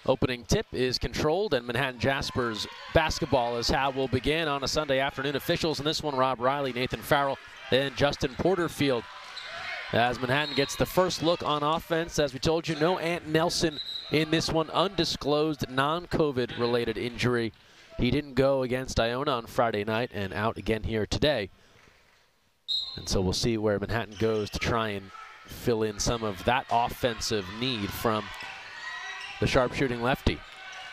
Opening tip is controlled, and Manhattan Jaspers basketball is how we'll begin on a Sunday afternoon. Officials in this one: Rob Riley, Nathan Farrell, and Justin Porterfield. As Manhattan gets the first look on offense, as we told you, no Ant Nelson in this one, undisclosed non-COVID related injury. He didn't go against Iona on Friday night and out again here today. And so we'll see where Manhattan goes to try and fill in some of that offensive need from the sharpshooting lefty.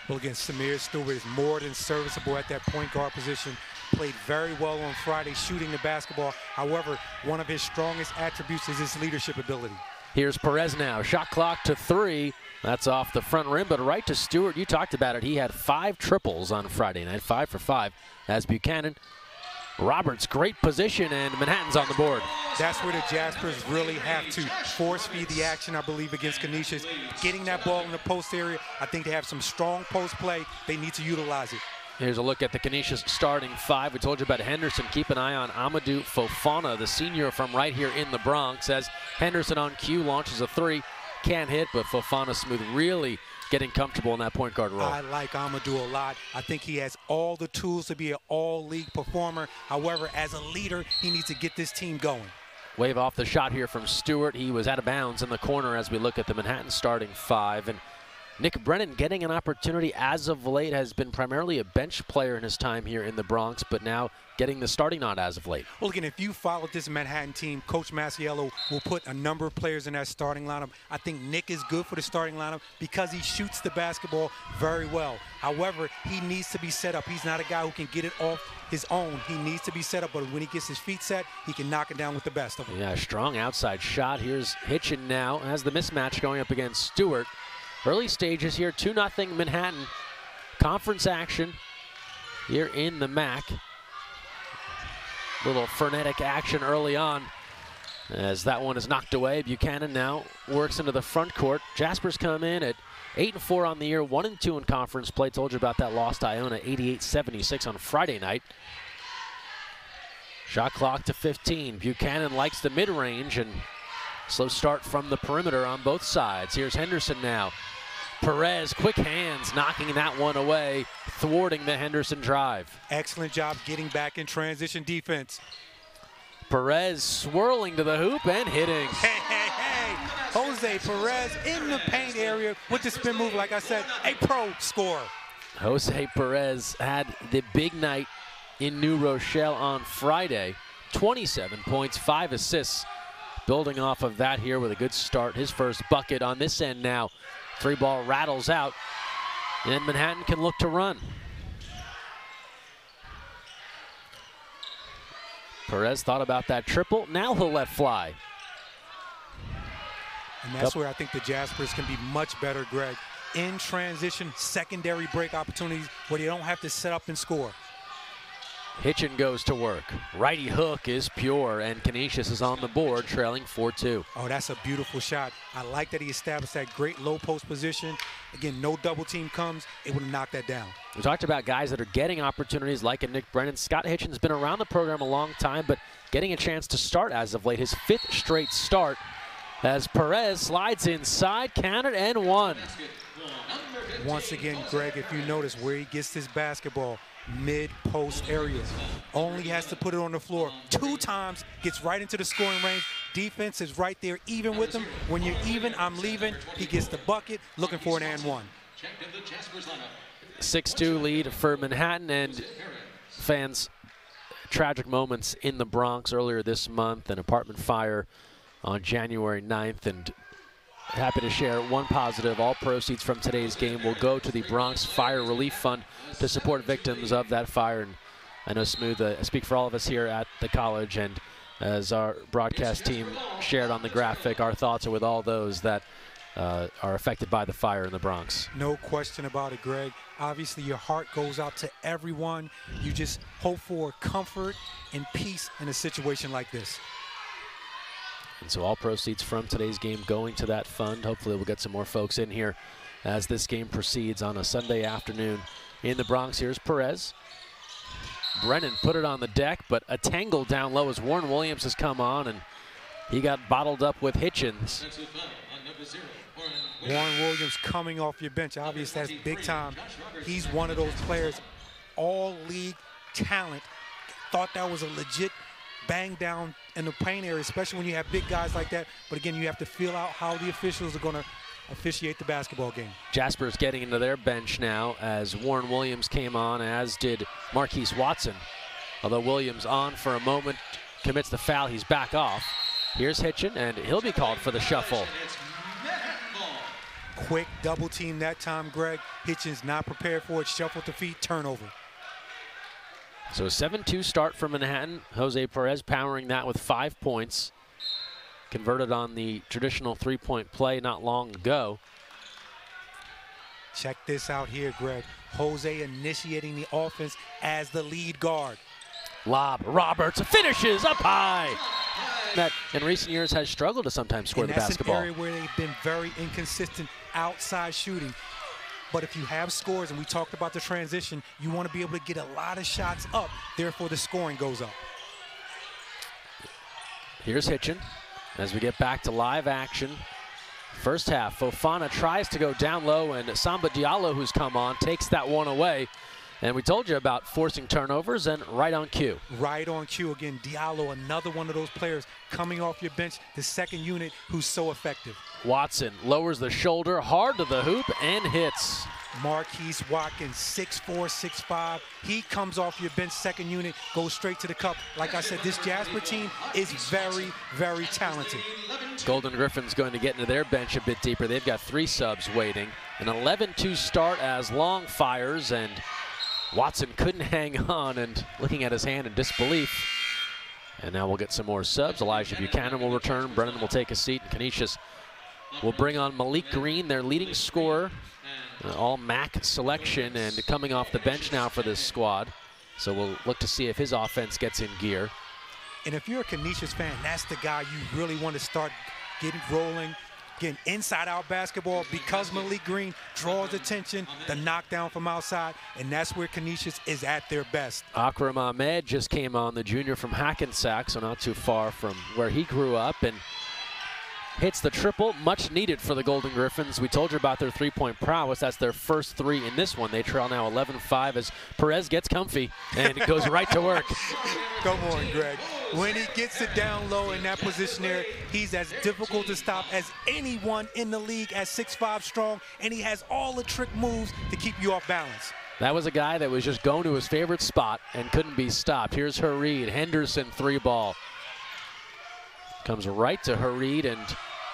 Well, again, Samir Stewart is more than serviceable at that point guard position. Played very well on Friday shooting the basketball. However, one of his strongest attributes is his leadership ability. Here's Perez now. Shot clock to 3. That's off the front rim, but right to Stewart. You talked about it. He had 5 triples on Friday night, 5 for 5. As Buchanan. Roberts, great position, and Manhattan's on the board. That's where the Jaspers really have to force feed the action, I believe, against Canisius. Getting that ball in the post area, I think they have some strong post play. They need to utilize it. Here's a look at the Canisius starting 5. We told you about Henderson. Keep an eye on Amadou Fofana, the senior from right here in the Bronx. As Henderson on cue launches a 3. Can't hit, but Fofana smooth, really getting comfortable in that point guard role. I like Amadou a lot. I think he has all the tools to be an all-league performer. However, as a leader, he needs to get this team going. Wave off the shot here from Stewart. He was out of bounds in the corner as we look at the Manhattan starting 5. And Nick Brennan getting an opportunity as of late, has been primarily a bench player in his time here in the Bronx, but now getting the starting nod as of late. Well, again, if you followed this Manhattan team, Coach Masiello will put a number of players in that starting lineup. I think Nick is good for the starting lineup because he shoots the basketball very well. However, he needs to be set up. He's not a guy who can get it off his own. He needs to be set up, but when he gets his feet set, he can knock it down with the best of them. Yeah, strong outside shot. Here's Hitchin now as the mismatch going up against Stewart. Early stages here, 2-0 Manhattan. Conference action here in the MAC. Little frenetic action early on as that one is knocked away. Buchanan now works into the front court. Jaspers come in at 8-4 on the year, 1-2 in conference play. Told you about that loss to Iona, 88-76 on Friday night. Shot clock to 15. Buchanan likes the mid-range, and slow start from the perimeter on both sides. Here's Henderson now. Perez, quick hands, knocking that one away, thwarting the Henderson drive. Excellent job getting back in transition defense. Perez swirling to the hoop and hitting. Hey. Jose Perez in the paint area with the spin move, like I said, a pro scorer. Jose Perez had the big night in New Rochelle on Friday. 27 points, 5 assists. Building off of that here with a good start. His first bucket on this end now. 3-ball rattles out, and Manhattan can look to run. Perez thought about that triple. Now he'll let fly. And that's where I think the Jaspers can be much better, Greg. In transition, secondary break opportunities where they don't have to set up and score. Hitchin goes to work. Righty hook is pure, and Canisius is on the board, trailing 4-2. Oh, that's a beautiful shot. I like that he established that great low post position. Again, no double team comes, it would knock that down. We talked about guys that are getting opportunities like a Nick Brennan. Scott Hitchin's been around the program a long time, but getting a chance to start as of late. His 5th straight start as Perez slides inside, counted, and one. Once again, Greg, if you notice where he gets this basketball, mid-post area. Only has to put it on the floor 2 times, gets right into the scoring range. Defense is right there, even with him. When you're even, I'm leaving. He gets the bucket, looking for an and one. 6-2 lead for Manhattan, and fans, tragic moments in the Bronx earlier this month, an apartment fire on January 9th, and happy to share one positive. All proceeds from today's game will go to the Bronx Fire Relief Fund to support victims of that fire. And I know Smooth, I speak for all of us here at the college, and as our broadcast team shared on the graphic, our thoughts are with all those that are affected by the fire in the Bronx. No question about it, Greg. Obviously, your heart goes out to everyone. You just hope for comfort and peace in a situation like this. And so all proceeds from today's game going to that fund. Hopefully we'll get some more folks in here as this game proceeds on a Sunday afternoon in the Bronx. Here's Perez. Brennan put it on the deck, but a tangle down low as Warren Williams has come on, and he got bottled up with Hitchens. Warren Williams coming off your bench, obviously that's big time. He's one of those players, all-league talent. Thought that was a legit bang down in the paint area, especially when you have big guys like that. But again, you have to feel out how the officials are going to officiate the basketball game. Jasper's getting into their bench now as Warren Williams came on, as did Marquise Watson. Although Williams on for a moment, commits the foul, he's back off. Here's Hitchen, and he'll be called for the shuffle. Quick double team that time, Greg. Hitchens not prepared for it, shuffle to feet, turnover. So a 7-2 start for Manhattan. Jose Perez powering that with 5 points. Converted on the traditional three-point play not long ago. Check this out here, Greg. Jose initiating the offense as the lead guard. Lob, Roberts finishes up high. That in recent years has struggled to sometimes score the basketball. That's an area where they've been very inconsistent outside shooting. But if you have scores, and we talked about the transition, you want to be able to get a lot of shots up, therefore the scoring goes up. Here's Hitchen as we get back to live action. First half, Fofana tries to go down low, and Samba Diallo, who's come on, takes that one away. And we told you about forcing turnovers, and right on cue. Right on cue again. Diallo, another one of those players coming off your bench, the second unit who's so effective. Watson lowers the shoulder, hard to the hoop, and hits. Marquise Watkins, 6'4", 6'5". He comes off your bench, second unit, goes straight to the cup. Like I said, this Jasper team is very, very talented. Golden Griffins going to get into their bench a bit deeper. They've got 3 subs waiting. An 11-2 start as Long fires, and Watson couldn't hang on, and looking at his hand in disbelief. And now we'll get some more subs. Elijah Buchanan will return. Brennan will take a seat, and Canisius will bring on Malik Green, their leading scorer. All MAC selection, and coming off the bench now for this squad. So we'll look to see if his offense gets in gear. And if you're a Canisius fan, that's the guy you really want to start getting rolling, getting inside-out basketball, because Malik Green draws attention, the knockdown from outside, and that's where Canisius is at their best. Akram Ahmed just came on, the junior from Hackensack, so not too far from where he grew up, and hits the triple, much needed for the Golden Griffins. We told you about their three-point prowess. That's their first 3 in this one. They trail now 11-5 as Perez gets comfy and goes right to work. Come on, Greg. When he gets it down low in that position there, he's as difficult to stop as anyone in the league at 6'5" strong, and he has all the trick moves to keep you off balance. That was a guy that was just going to his favorite spot and couldn't be stopped. Here's Hareed, Henderson 3-ball. Comes right to Hareed, and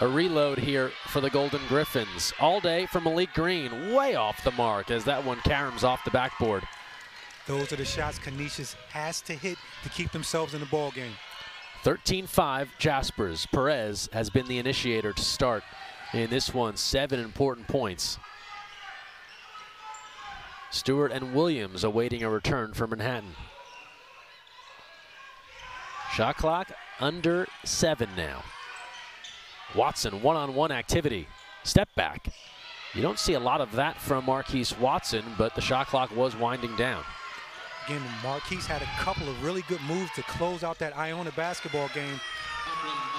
a reload here for the Golden Griffins. All day for Malik Green, way off the mark as that one caroms off the backboard. Those are the shots Canisius has to hit to keep themselves in the ball game. 13-5 Jaspers. Perez has been the initiator to start in this one. 7 important points. Stewart and Williams awaiting a return for Manhattan. Shot clock under 7 now. Watson, one-on-one activity. Step back. You don't see a lot of that from Marquise Watson, but the shot clock was winding down. Again, Marquise had a couple of really good moves to close out that Iona basketball game.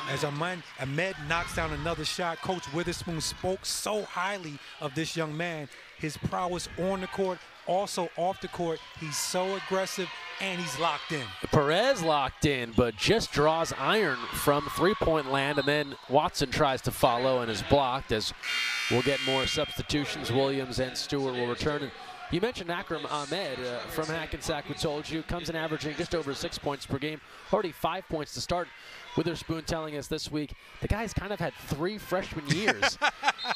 As Ahmed knocks down another shot, Coach Witherspoon spoke so highly of this young man. His prowess on the court, also off the court. He's so aggressive, and he's locked in. Perez locked in, but just draws iron from three-point land, and then Watson tries to follow and is blocked. As we'll get more substitutions, Williams and Stewart will return. And you mentioned Akram Ahmed from Hackensack, we told you, comes in averaging just over 6 points per game, already 5 points to start. Witherspoon telling us this week, the guy's kind of had 3 freshman years.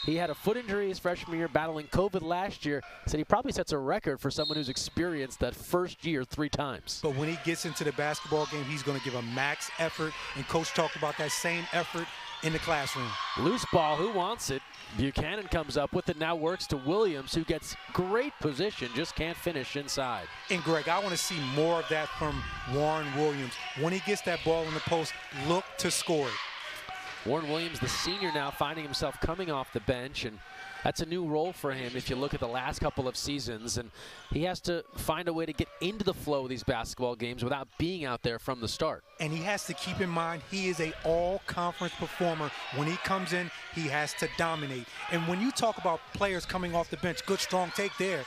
He had a foot injury his freshman year, battling COVID last year. Said he probably sets a record for someone who's experienced that first year 3 times. But when he gets into the basketball game, he's going to give a max effort, and Coach talked about that same effort in the classroom. Loose ball, who wants it? Buchanan comes up with it, now works to Williams, who gets great position, just can't finish inside. And Greg, I want to see more of that from Warren Williams. When he gets that ball in the post, look to score it. Warren Williams, the senior now, finding himself coming off the bench, and That's a new role for him if you look at the last couple of seasons, and he has to find a way to get into the flow of these basketball games without being out there from the start. And he has to keep in mind he is an all-conference performer. When he comes in, he has to dominate. And when you talk about players coming off the bench, good strong take there,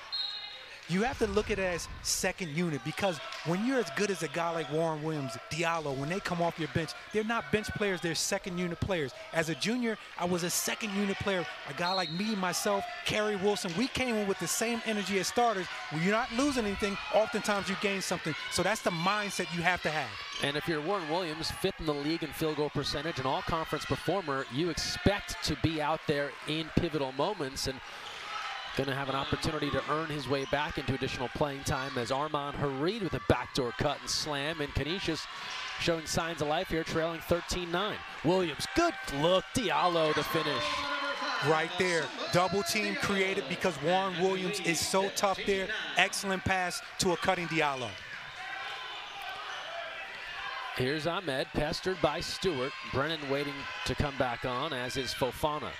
you have to look at it as second unit, because when you're as good as a guy like Warren Williams, Diallo, when they come off your bench, they're not bench players, they're second unit players. As a junior, I was a second unit player. A guy like me, myself, Kerry Wilson, we came in with the same energy as starters. When you're not losing anything, oftentimes you gain something. So that's the mindset you have to have. And if you're Warren Williams, 5th in the league in field goal percentage, an all-conference performer, you expect to be out there in pivotal moments, and going to have an opportunity to earn his way back into additional playing time as Armand Harid with a backdoor cut and slam, and Canisius showing signs of life here, trailing 13-9. Williams, good look, Diallo to finish. Right there, double team created because Warren Williams is so tough there. Excellent pass to a cutting Diallo. Here's Ahmed, pestered by Stewart. Brennan waiting to come back on, as is Fofana.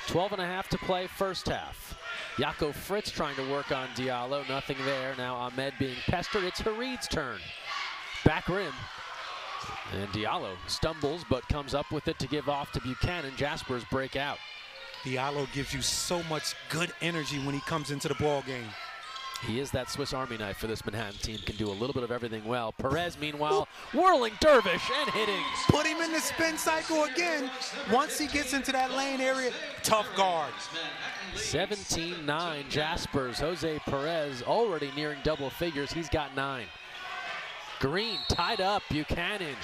12.5 to play first half. Jaco Fritz trying to work on Diallo, nothing there. Now Ahmed being pestered. It's Harid's turn. Back rim. And Diallo stumbles but comes up with it to give off to Buchanan. Jaspers break out. Diallo gives you so much good energy when he comes into the ball game. He is that Swiss Army knife for this Manhattan team. Can do a little bit of everything well. Perez, meanwhile, whirling dervish and hitting. Put him in the spin cycle again. Once he gets into that lane area, tough guard. 17-9 Jaspers. Jose Perez already nearing double figures. He's got 9. Green tied up. Buchanan.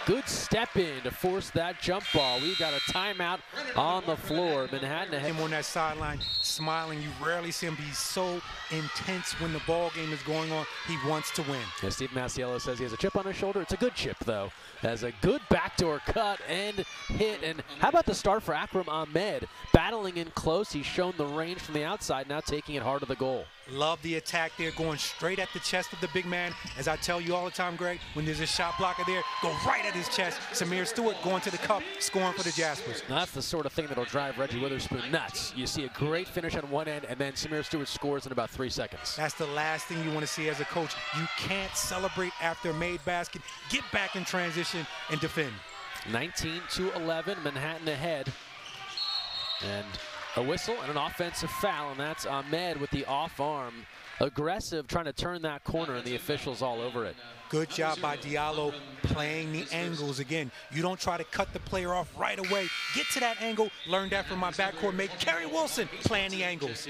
Good step in to force that jump ball. We've got a timeout on the floor. Manhattan ahead. Him on that sideline smiling. You rarely see him be so intense when the ball game is going on. He wants to win. Yeah, Steve Masiello says he has a chip on his shoulder. It's a good chip, though. Has a good backdoor cut and hit. And how about the start for Akram Ahmed? Battling in close. He's shown the range from the outside, now taking it hard to the goal. Love the attack there, going straight at the chest of the big man. As I tell you all the time, Greg, when there's a shot blocker there, go right at his chest. Samir Stewart going to the cup, scoring for the Jaspers. Now that's the sort of thing that'll drive Reggie Witherspoon nuts. You see a great finish on one end, and then Samir Stewart scores in about 3 seconds. That's the last thing you want to see as a coach. You can't celebrate after a made basket. Get back in transition and defend. 19-11, Manhattan ahead. And a whistle and an offensive foul, and that's Ahmed with the off arm. Aggressive, trying to turn that corner, and the officials all over it. Good job by Diallo playing the angles again. You don't try to cut the player off right away. Get to that angle. Learned that from my backcourt mate, Kerry Wilson, playing the angles.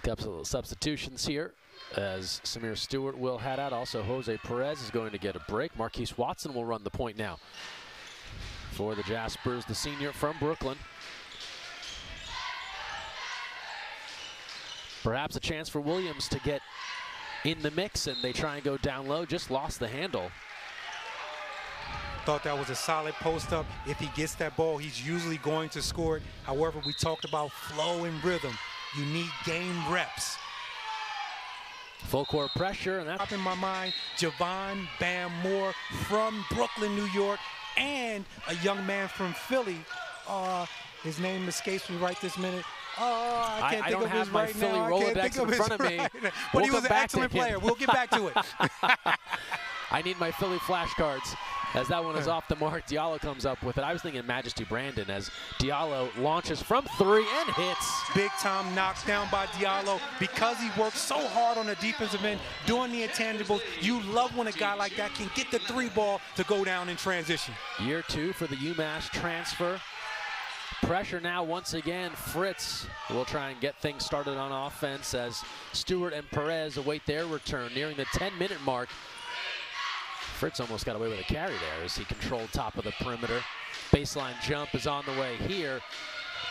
Couple of substitutions here as Samir Stewart will head out. Also, Jose Perez is going to get a break. Marquise Watson will run the point now for the Jaspers, the senior from Brooklyn. Perhaps a chance for Williams to get in the mix, and they try and go down low. Just lost the handle. Thought that was a solid post up. If he gets that ball, he's usually going to score it. However, we talked about flow and rhythm. You need game reps. Full court pressure, and that's up in my mind. Javon Bam Moore from Brooklyn, New York, and a young man from Philly. His name escapes me right this minute. I can't think of his right now. I can't think of his right. But he was an excellent player. We'll get back to it. I need my Philly flashcards. As that one is off the mark, Diallo comes up with it. I was thinking Majesty Brandon as Diallo launches from 3 and hits. Big time knockdown by Diallo because he works so hard on the defensive end, doing the intangibles. You love when a guy like that can get the 3 ball to go down in transition. Year 2 for the UMass transfer. Pressure now once again. Fritz will try and get things started on offense as Stewart and Perez await their return, nearing the 10-minute mark. Fritz almost got away with a carry there as he controlled top of the perimeter. Baseline jump is on the way here.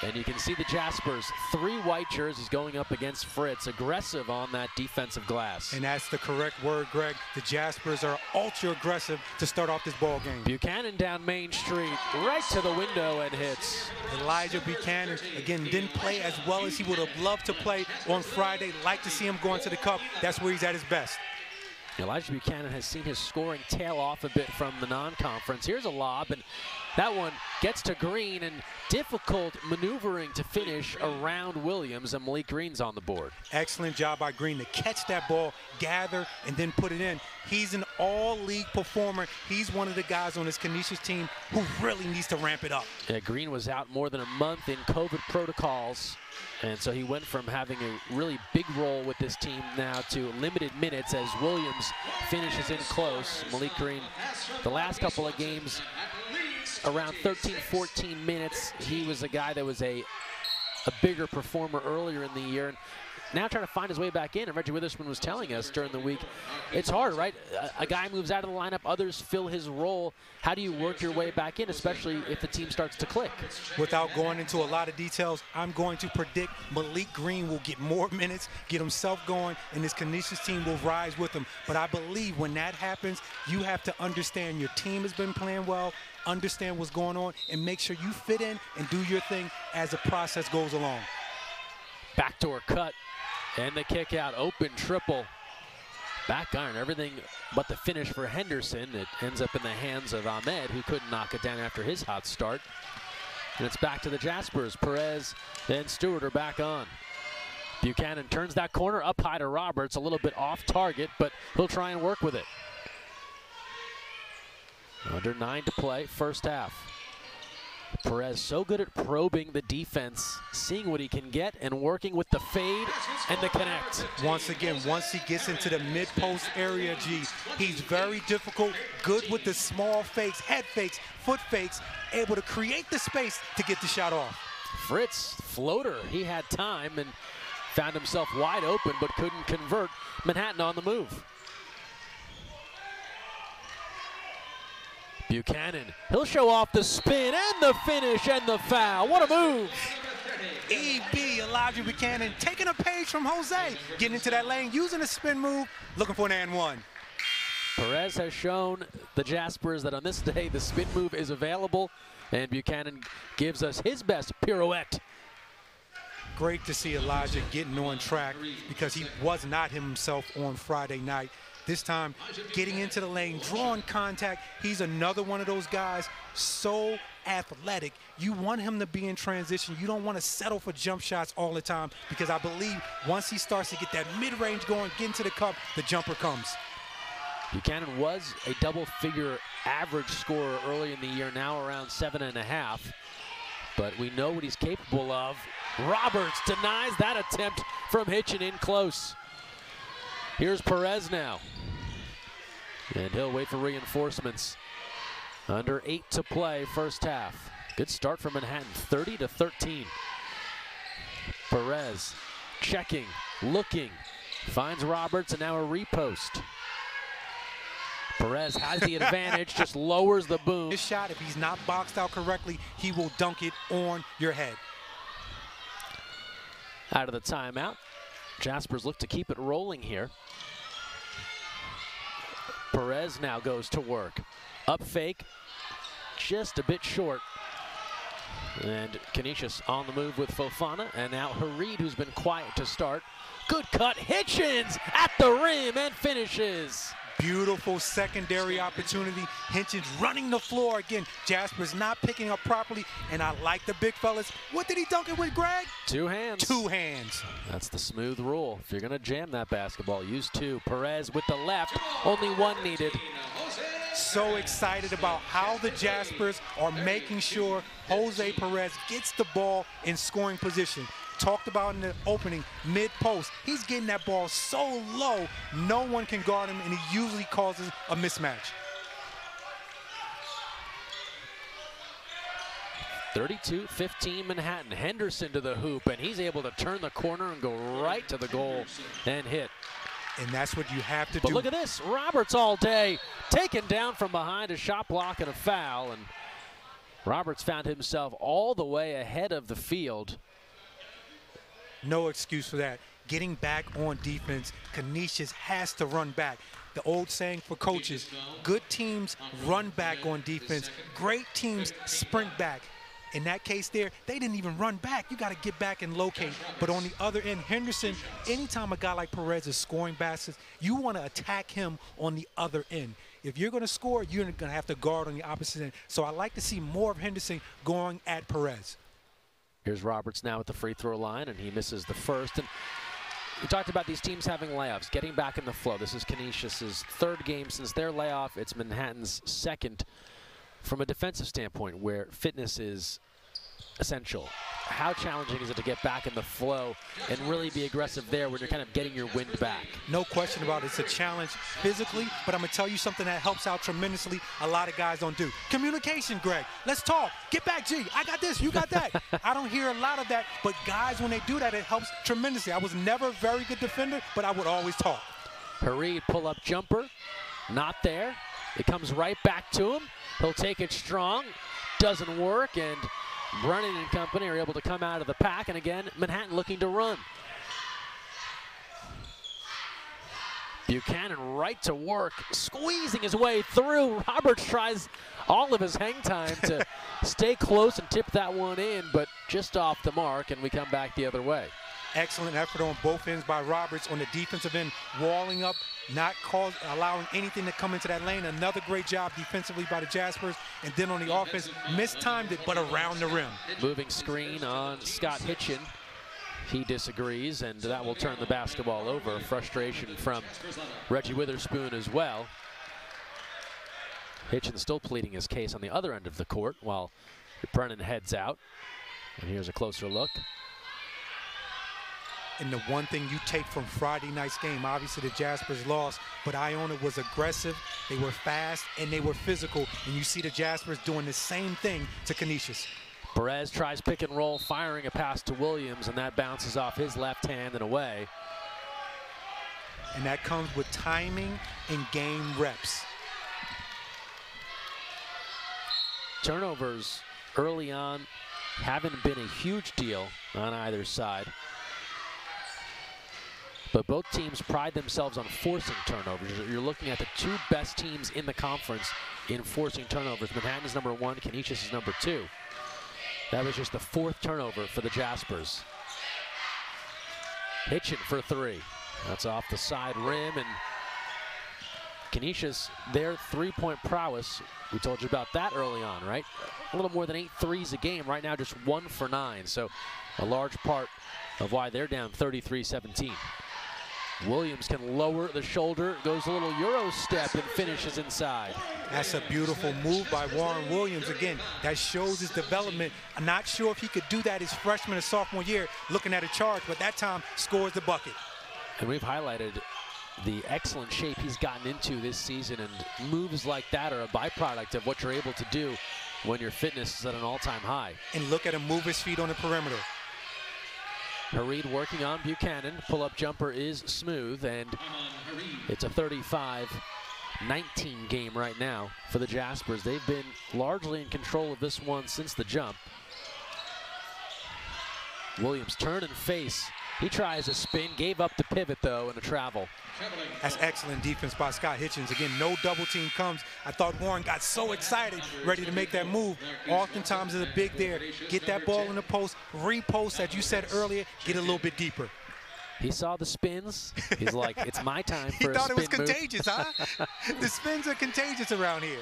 And you can see the Jaspers, 3 white jerseys going up against Fritz, aggressive on that defensive glass. And that's the correct word, Greg. The Jaspers are ultra aggressive to start off this ball game. Buchanan down Main Street, right to the window and hits. Elijah Buchanan, again, didn't play as well as he would have loved to play on Friday. Like to see him going to the cup. That's where he's at his best. Elijah Buchanan has seen his scoring tail off a bit from the non-conference. Here's a lob, and That one gets to Green, and difficult maneuvering to finish around Williams, and Malik Green's on the board. Excellent job by Green to catch that ball, gather, and then put it in. He's an all-league performer. He's one of the guys on this Canisius team who really needs to ramp it up. Yeah, Green was out more than a month in COVID protocols, and so he went from having a really big role with this team now to limited minutes as Williams finishes in close. Malik Green, the last couple of games, around 13, 14 minutes. He was a guy that was a bigger performer earlier in the year, and now trying to find his way back in. And Reggie Witherspoon was telling us during the week, it's hard, right? A guy moves out of the lineup, others fill his role. How do you work your way back in, especially if the team starts to click? Without going into a lot of details, I'm going to predict Malik Green will get more minutes, get himself going, and this Canisius team will rise with him. But I believe when that happens, you have to understand your team has been playing well, understand what's going on, and make sure you fit in and do your thing as the process goes along. Backdoor cut. And the kick out, open triple. Back iron, everything but the finish for Henderson. It ends up in the hands of Ahmed, who couldn't knock it down after his hot start. And it's back to the Jaspers. Perez and Stewart are back on. Buchanan turns that corner up high to Roberts, a little bit off target, but he'll try and work with it. Under 9 to play, first half. Perez so good at probing the defense, seeing what he can get, and working with the fade and the connect. Once again, once he gets into the mid-post area, he's very difficult, good with the small fakes, head fakes, foot fakes, able to create the space to get the shot off. Fritz, floater, he had time and found himself wide open but couldn't convert. Manhattan on the move. Buchanan, he'll show off the spin and the finish and the foul. What a move. EB, Elijah Buchanan, taking a page from Jose, getting into that lane, using a spin move, looking for an and one. Perez has shown the Jaspers that on this day the spin move is available, and Buchanan gives us his best pirouette. Great to see Elijah getting on track because he was not himself on Friday night. This time, getting into the lane, drawing contact. He's another one of those guys, so athletic. You want him to be in transition. You don't want to settle for jump shots all the time because I believe once he starts to get that mid-range going, get into the cup, the jumper comes. Buchanan was a double-figure average scorer early in the year, now around 7.5. But we know what he's capable of. Roberts denies that attempt from Hitchin in close. Here's Perez now. And he'll wait for reinforcements. Under 8 to play, first half. Good start for Manhattan, 30-13. Perez checking, looking, finds Roberts, and now a repost. Perez has the advantage, just lowers the boom. This shot, if he's not boxed out correctly, he will dunk it on your head. Out of the timeout. Jaspers look to keep it rolling here. Perez now goes to work. Up fake, just a bit short. And Canisius on the move with Fofana, and now Harid, who's been quiet to start. Good cut, Hitchens at the rim and finishes. Beautiful secondary opportunity. Hitchens running the floor again. Jaspers not picking up properly, and I like the big fellas. What did he dunk it with, Greg? 2 hands. 2 hands. That's the smooth rule. If you're gonna jam that basketball, use 2. Perez with the left, only 1 needed. So excited about how the Jaspers are making sure Jose Perez gets the ball in scoring position. Talked about in the opening, mid-post. He's getting that ball so low, no one can guard him, and he usually causes a mismatch. 32-15 Manhattan. Henderson to the hoop, and he's able to turn the corner and go right to the goal and hit. And that's what you have to do. But look at this, Roberts all day, taken down from behind, a shot block and a foul, and Roberts found himself all the way ahead of the field. No excuse for that. Getting back on defense, Canisius has to run back. The old saying for coaches, good teams run back on defense. Great teams sprint back. In that case there, they didn't even run back. You got to get back and locate. But on the other end, Henderson, anytime a guy like Perez is scoring baskets, you want to attack him on the other end. If you're going to score, you're going to have to guard on the opposite end. So I like to see more of Henderson going at Perez. Here's Roberts now at the free throw line, and he misses the first. And we talked about these teams having layoffs, getting back in the flow. This is Canisius' third game since their layoff. It's Manhattan's second from a defensive standpoint, where fitness is essential. How challenging is it to get back in the flow and really be aggressive there when you're kind of getting your wind back? No question about it. It's a challenge physically, but I'm going to tell you something that helps out tremendously a lot of guys don't do. Communication, Greg. Let's talk. Get back, G. I got this. You got that. I don't hear a lot of that, but guys, when they do that, it helps tremendously. I was never a very good defender, but I would always talk. Hareed pull-up jumper. Not there. It comes right back to him. He'll take it strong. Doesn't work, and Brennan and company are able to come out of the pack, and again, Manhattan looking to run. Buchanan right to work, squeezing his way through. Roberts tries all of his hang time to stay close and tip that one in, but just off the mark, and we come back the other way. Excellent effort on both ends by Roberts on the defensive end, walling up, not allowing anything to come into that lane. Another great job defensively by the Jaspers. And then on the offense, mistimed it, but around the rim. Moving screen on Scott Hitchin. He disagrees, and that will turn the basketball over. Frustration from Reggie Witherspoon as well. Hitchin still pleading his case on the other end of the court while Brennan heads out. And here's a closer look. And the one thing you take from Friday night's game, obviously the Jaspers lost, but Iona was aggressive, they were fast, and they were physical. And you see the Jaspers doing the same thing to Canisius. Perez tries pick and roll, firing a pass to Williams, and that bounces off his left hand and away. And that comes with timing and game reps. Turnovers early on haven't been a huge deal on either side. But both teams pride themselves on forcing turnovers. You're looking at the two best teams in the conference in forcing turnovers. Manhattan is number 1, Canisius is number 2. That was just the 4th turnover for the Jaspers. Hitchin for 3. That's off the side rim, and Canisius, their three-point prowess, we told you about that early on, right? A little more than 8 threes a game. Right now, just 1 for 9. So a large part of why they're down 33-17. Williams can lower the shoulder, goes a little Euro step and finishes inside. That's a beautiful move by Warren Williams. Again, that shows his development. I'm not sure if he could do that his freshman or sophomore year, looking at a charge, but that time scores the bucket. And we've highlighted the excellent shape he's gotten into this season, and moves like that are a byproduct of what you're able to do when your fitness is at an all-time high. And look at him move his feet on the perimeter. Hareed working on Buchanan. Pull-up jumper is smooth, and it's a 35-19 game right now for the Jaspers. They've been largely in control of this one since the jump. Williams turn and face. He tries a spin, gave up the pivot though, and a travel. That's excellent defense by Scott Hitchens. Again, no double team comes. I thought Warren got so excited, ready to make that move. Oftentimes there's a big there. Get that ball in the post, repost, as you said earlier, get a little bit deeper. He saw the spins. He's like, it's my time for a spin move. He thought it was contagious, huh? The spins are contagious around here.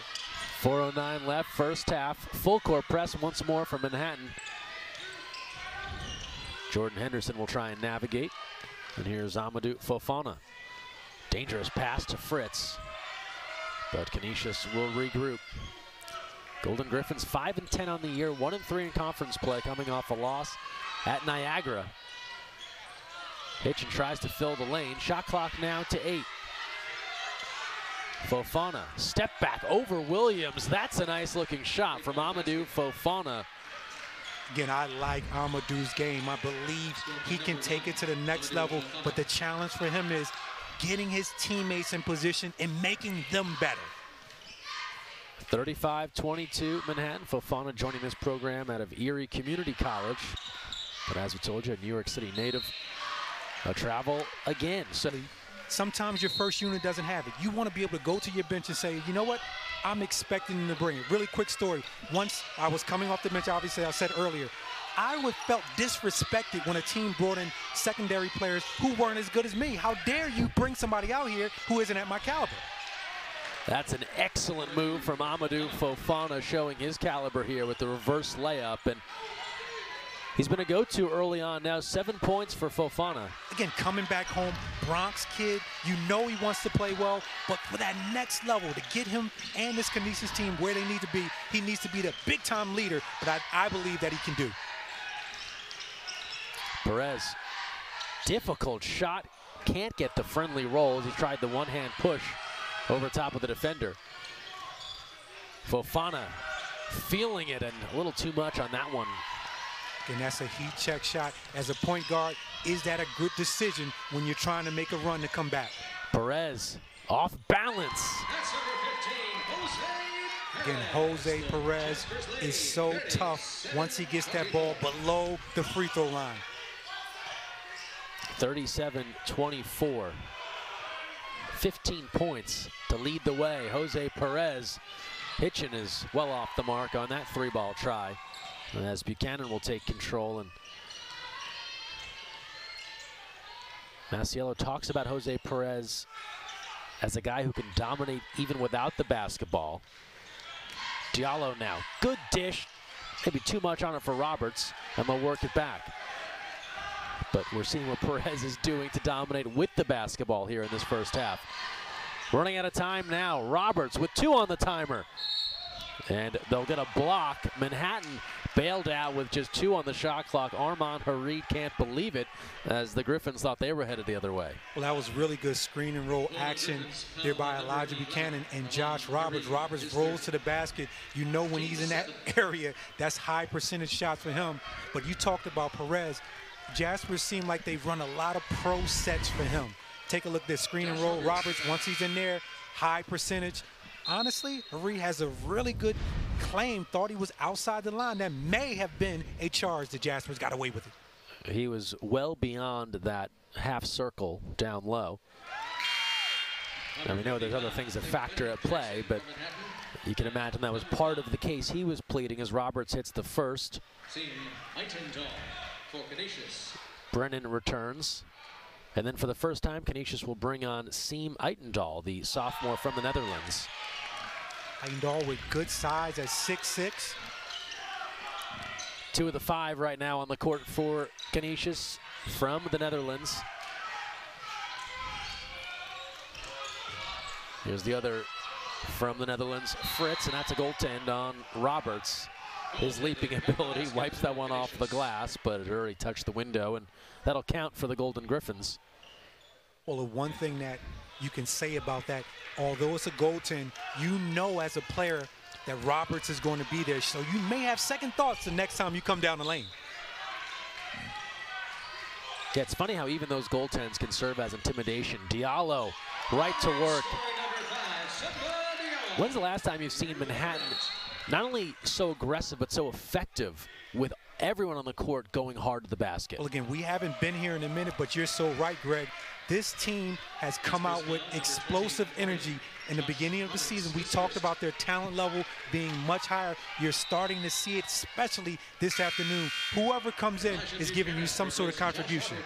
4:09 left, first half. Full court press once more for Manhattan. Jordan Henderson will try and navigate. And here's Amadou Fofana. Dangerous pass to Fritz. But Canisius will regroup. Golden Griffins 5-10 on the year, 1-3 in conference play, coming off a loss at Niagara. Hitchin tries to fill the lane. Shot clock now to 8. Fofana, step back over Williams. That's a nice looking shot from Amadou Fofana. Again, I like Amadou's game. I believe he can take it to the next level, but the challenge for him is getting his teammates in position and making them better. 35-22 Manhattan. Fofana joining this program out of Erie Community College. But as we told you, a New York City native, travel again. So sometimes your first unit doesn't have it. You want to be able to go to your bench and say, you know what? I'm expecting them to bring it. Really quick story. Once I was coming off the bench, obviously I said earlier, I felt disrespected when a team brought in secondary players who weren't as good as me. How dare you bring somebody out here who isn't at my caliber? That's an excellent move from Amadou Fofana, showing his caliber here with the reverse layup. And he's been a go-to early on now. 7 points for Fofana. Again, coming back home, Bronx kid, you know he wants to play well, but for that next level, to get him and this Canisius team where they need to be, he needs to be the big-time leader that I believe that he can do. Perez, difficult shot, can't get the friendly roll as he tried the one-hand push over top of the defender. Fofana feeling it, and a little too much on that one. And that's a heat check shot. As a point guard, is that a good decision when you're trying to make a run to come back? Perez off balance. Again, Jose Perez is so tough once he gets that ball below the free throw line. 37-24. 15 points to lead the way. Jose Perez. Hitchin is well off the mark on that three-ball try, as Buchanan will take control. And Masiello talks about Jose Perez as a guy who can dominate even without the basketball. Diallo now, good dish, maybe too much on it for Roberts, and they'll work it back. But we're seeing what Perez is doing to dominate with the basketball here in this first half. Running out of time now. Roberts with 2 on the timer. And they'll get a block. Manhattan bailed out with just 2 on the shot clock. Armand Harid can't believe it, as the Griffins thought they were headed the other way. Well, that was really good screen and roll action there by Elijah Buchanan and Josh Roberts. Roberts rolls to the basket. You know when he's in that area, that's high percentage shots for him. But you talked about Perez. Jasper seemed like they've run a lot of pro sets for him. Take a look at this screen and roll. Roberts, once he's in there, high percentage. Honestly, Harid has a really good claim. Thought he was outside the line. That may have been a charge that Jasper's got away with it. He was well beyond that half circle down low. And we know there's other things that factor at play, but you can imagine that was part of the case he was pleading as Roberts hits the first. Brennan returns. And then for the first time, Canisius will bring on Siem Uitendaal, the sophomore from the Netherlands. Uitendaal with good size at 6'6". 2 of the 5 right now on the court for Canisius from the Netherlands. Here's the other from the Netherlands, Fritz, and that's a goaltend on Roberts. His leaping ability wipes that one off the glass, but it already touched the window, and that'll count for the Golden Griffins. Well, the one thing that you can say about that, although it's a goaltend, you know as a player that Roberts is going to be there, so you may have second thoughts the next time you come down the lane. Yeah, it's funny how even those goaltends can serve as intimidation. Diallo, right to work. When's the last time you've seen Manhattan not only so aggressive, but so effective with everyone on the court going hard to the basket? Well, again, we haven't been here in a minute, but you're so right, Greg. This team has come out with explosive energy. In the beginning of the season, we talked about their talent level being much higher. You're starting to see it, especially this afternoon. Whoever comes in is giving you some sort of contribution.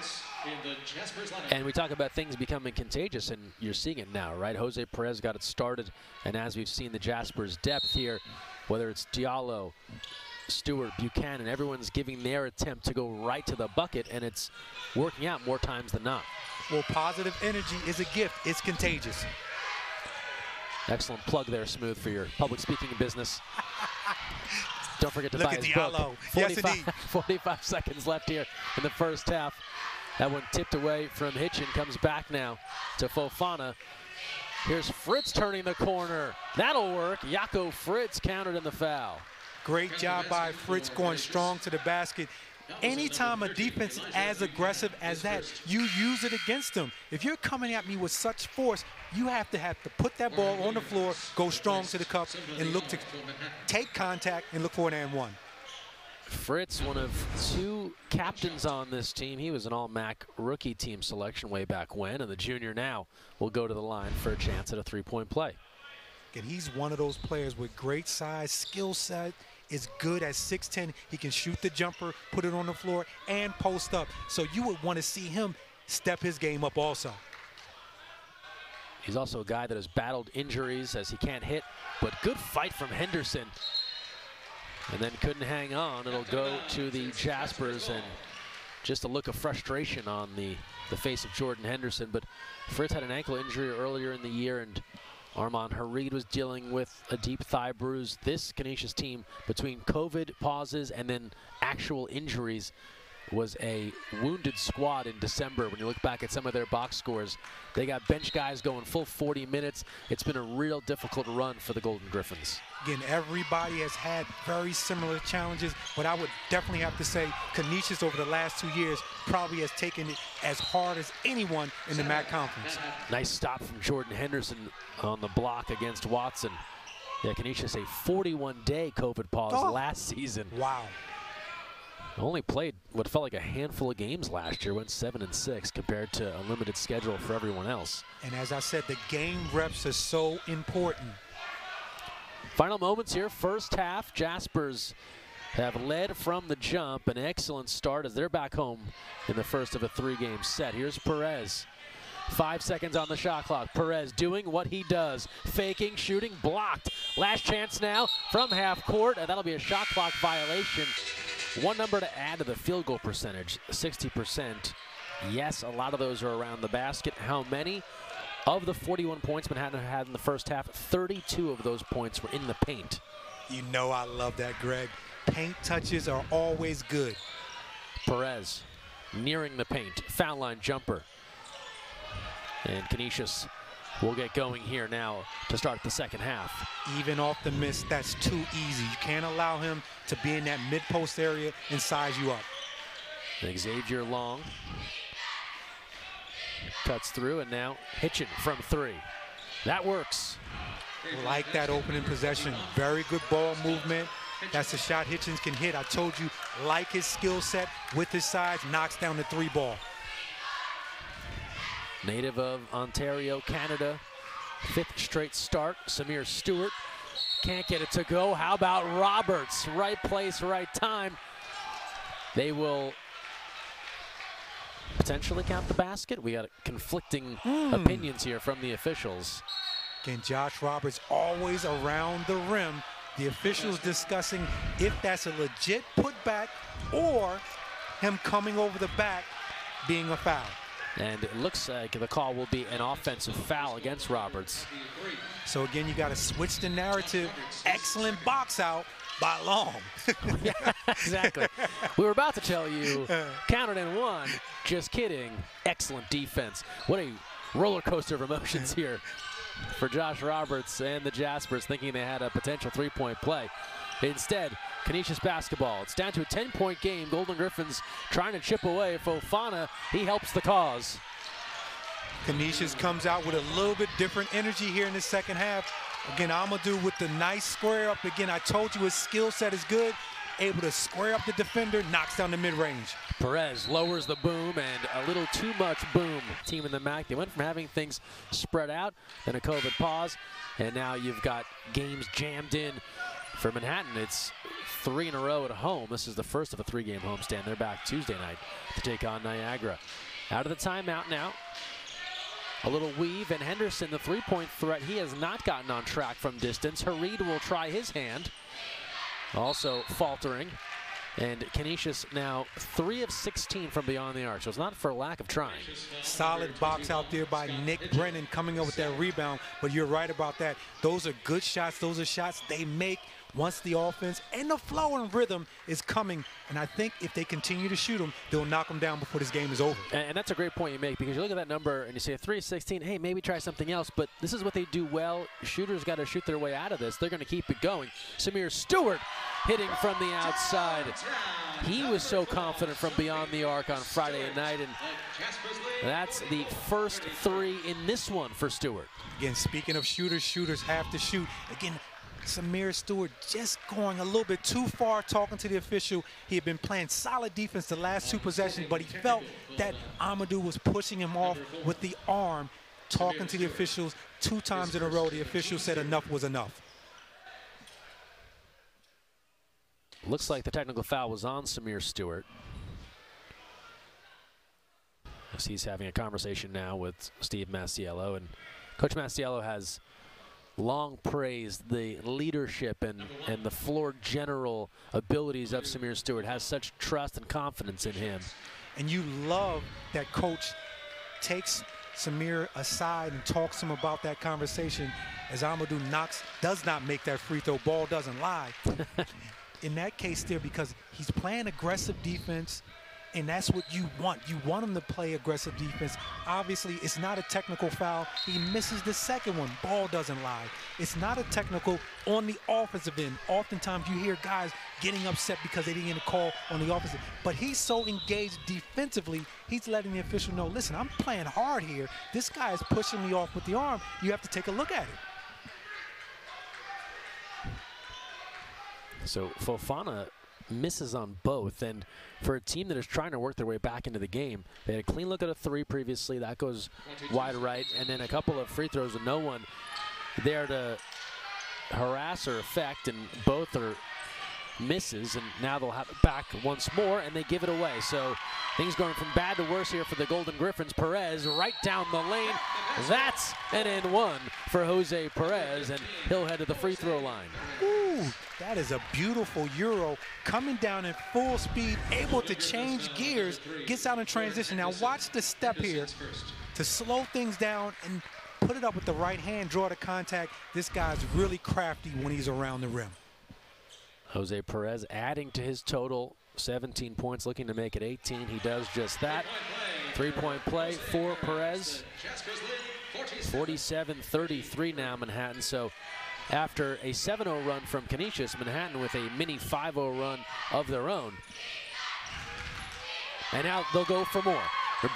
And we talk about things becoming contagious, and you're seeing it now, right? Jose Perez got it started, and as we've seen the Jaspers' depth here, whether it's Diallo, Stewart, Buchanan, everyone's giving their attempt to go right to the bucket, and it's working out more times than not. Well, positive energy is a gift. It's contagious. Excellent plug there, Smooth, for your public speaking business. Don't forget to buy his book. Yes, indeed. 45 seconds left here in the first half. That one tipped away from Hitchin, comes back now to Fofana. Here's Fritz turning the corner. That'll work. Jaco Fritz countered in the foul. Great job by Fritz going strong to the basket. Anytime a defense is as aggressive as that, you use it against them. If you're coming at me with such force, you have to put that ball on the floor, go strong to the cup, and look to take contact and look for an and one. Fritz, one of 2 captains on this team. He was an all-MAC rookie team selection way back when, and the junior now will go to the line for a chance at a three-point play. And he's one of those players with great size, skill set, is good at 6'10". He can shoot the jumper, put it on the floor, and post up. So you would want to see him step his game up also. He's also a guy that has battled injuries as he can't hit, but good fight from Henderson. And then couldn't hang on. It'll go to the Jaspers, and just a look of frustration on the face of Jordan Henderson. But Fritz had an ankle injury earlier in the year, and Armand Harid was dealing with a deep thigh bruise. This Canisius team, between COVID pauses and then actual injuries, was a wounded squad in December. When you look back at some of their box scores, they got bench guys going full 40 minutes. It's been a real difficult run for the Golden Griffins. Again, everybody has had very similar challenges, but I would definitely have to say Canisius over the last 2 years probably has taken it as hard as anyone in the MAC Conference. Nice stop from Jordan Henderson on the block against Watson. Yeah, Canisius a 41-day COVID pause last season. Wow. Only played what felt like a handful of games last year, went 7-6 compared to a limited schedule for everyone else. And as I said, the game reps are so important. Final moments here, first half. Jaspers have led from the jump. An excellent start as they're back home in the first of a 3-game set. Here's Perez. 5 seconds on the shot clock. Perez doing what he does. Faking, shooting, blocked. Last chance now from half court, and that'll be a shot clock violation. One number to add to the field goal percentage, 60%. Yes, a lot of those are around the basket. How many? Of the 41 points Manhattan had in the first half, 32 of those points were in the paint. You know I love that, Greg. Paint touches are always good. Perez nearing the paint, foul line jumper. And Canisius will get going here now to start the second half. Even off the miss, that's too easy. You can't allow him to be in that mid-post area and size you up. Xavier Long cuts through, and now Hitchin from 3. That works. Like that opening possession. Very good ball movement. That's a shot Hitchens can hit. I told you, like his skill set with his size, knocks down the 3 ball. Native of Ontario, Canada. 5th straight start. Samir Stewart can't get it to go. How about Roberts? Right place, right time. They will potentially count the basket. We got conflicting opinions here from the officials. Again, Josh Roberts always around the rim. The officials discussing if that's a legit putback or him coming over the back being a foul. And it looks like the call will be an offensive foul against Roberts. So again, you got to switch the narrative. Excellent box out by Long. Yeah, exactly. We were about to tell you, counted and 1. Just kidding. Excellent defense. What a roller coaster of emotions here for Josh Roberts and the Jaspers, thinking they had a potential 3-point play. Instead, Canisius basketball. It's down to a 10-point game. Golden Griffins trying to chip away. Fofana, he helps the cause. Canisius comes out with a little bit different energy here in the second half. Again, Amadou with the nice square up. Again, I told you his skill set is good. Able to square up the defender, knocks down the mid-range. Perez lowers the boom, and a little too much boom. Team in the MAC, they went from having things spread out, then a COVID pause, and now you've got games jammed in. For Manhattan, it's 3 in a row at home. This is the first of a 3-game homestand. They're back Tuesday night to take on Niagara. Out of the timeout now. A little weave, and Henderson, the 3-point threat, he has not gotten on track from distance. Harid will try his hand. Also faltering. And Canisius now 3 of 16 from beyond the arc, so it's not for lack of trying. Solid box out there by Nick Brennan coming up with that rebound, but you're right about that. Those are good shots. Those are shots they make once the offense and the flow and rhythm is coming. And I think if they continue to shoot them, they'll knock them down before this game is over. And that's a great point you make, because you look at that number and you say 3 of 16, hey, maybe try something else, but this is what they do well. Shooters got to shoot their way out of this. They're going to keep it going. Samir Stewart hitting from the outside. He was so confident from beyond the arc on Friday night, and that's the first 3 in this one for Stewart. Again, speaking of shooters, shooters have to shoot. Again, Samir Stewart just going a little bit too far talking to the official. He had been playing solid defense the last 2 possessions, but he felt that Amadou was pushing him off with the arm, talking to the officials 2 times in a row. The official said enough was enough. Looks like the technical foul was on Samir Stewart, as he's having a conversation now with Steve Masiello, and Coach Masiello has long praised the leadership and the floor general abilities of Samir Stewart, has such trust and confidence in him. And you love that coach takes Samir aside and talks to him about that conversation as Amadou does not make that free throw. Ball doesn't lie. In that case there, because he's playing aggressive defense, and that's what you want. You want him to play aggressive defense. Obviously, it's not a technical foul. He misses the second one. Ball doesn't lie. It's not a technical on the offensive end. Oftentimes, you hear guys getting upset because they didn't get a call on the offensive. But he's so engaged defensively, he's letting the official know, listen, I'm playing hard here. This guy is pushing me off with the arm. You have to take a look at it. So Fofana misses on both, and for a team that is trying to work their way back into the game, they had a clean look at a three previously. That goes wide right, and then a couple of free throws with no one there to harass or affect, and both are misses, and now they'll have it back once more, and they give it away. So things going from bad to worse here for the Golden Griffins. Perez right down the lane. That's an and one for Jose Perez, and he'll head to the free throw line. Ooh, that is a beautiful Euro coming down in full speed, able to change gears, gets out in transition. Now watch the step here to slow things down and put it up with the right hand, draw the contact. This guy's really crafty when he's around the rim. Jose Perez adding to his total, 17 points, looking to make it 18. He does just that. Three-point play for Perez. 47-33 now, Manhattan. So after a 7-0 run from Canisius, Manhattan with a mini 5-0 run of their own. And now they'll go for more.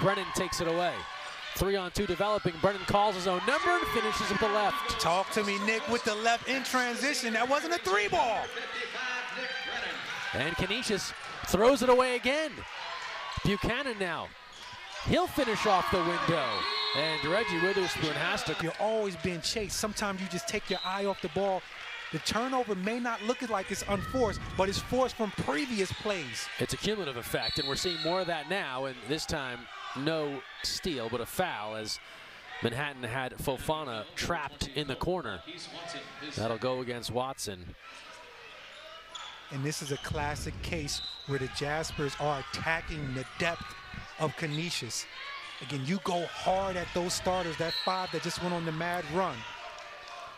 Brennan takes it away. 3-on-2 developing. Brennan calls his own number and finishes with the left. Talk to me, Nick, with the left in transition. That wasn't a three ball. And Canisius throws it away again. Buchanan now. He'll finish off the window. And Reggie Witherspoon has to. You're always being chased. Sometimes you just take your eye off the ball. The turnover may not look like it's unforced, but it's forced from previous plays. It's a cumulative effect, and we're seeing more of that now. And this time, no steal, but a foul as Manhattan had Fofana trapped in the corner. That'll go against Watson. And this is a classic case where the Jaspers are attacking the depth of Canisius. Again, you go hard at those starters, that five that just went on the mad run.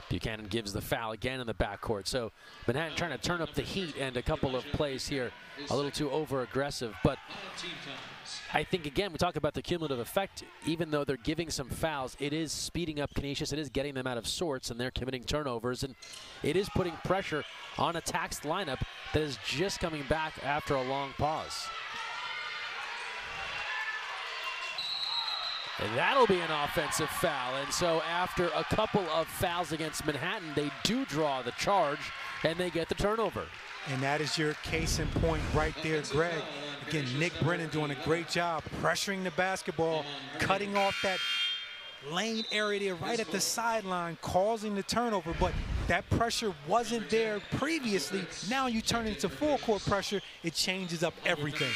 Buchanan gives the foul again in the backcourt. So Manhattan trying to turn up the heat, and a couple of plays here a little too over-aggressive. But I think, again, we talk about the cumulative effect. Even though they're giving some fouls, it is speeding up Canisius. It is getting them out of sorts, and they're committing turnovers. And it is putting pressure on a taxed lineup that is just coming back after a long pause. And that'll be an offensive foul. And so after a couple of fouls against Manhattan, they do draw the charge, and they get the turnover. And that is your case in point right there, Greg. Again, Nick Brennan doing a great job pressuring the basketball, cutting off that lane area there right at the sideline, causing the turnover. But that pressure wasn't there previously. Now you turn it into full court pressure. It changes up everything.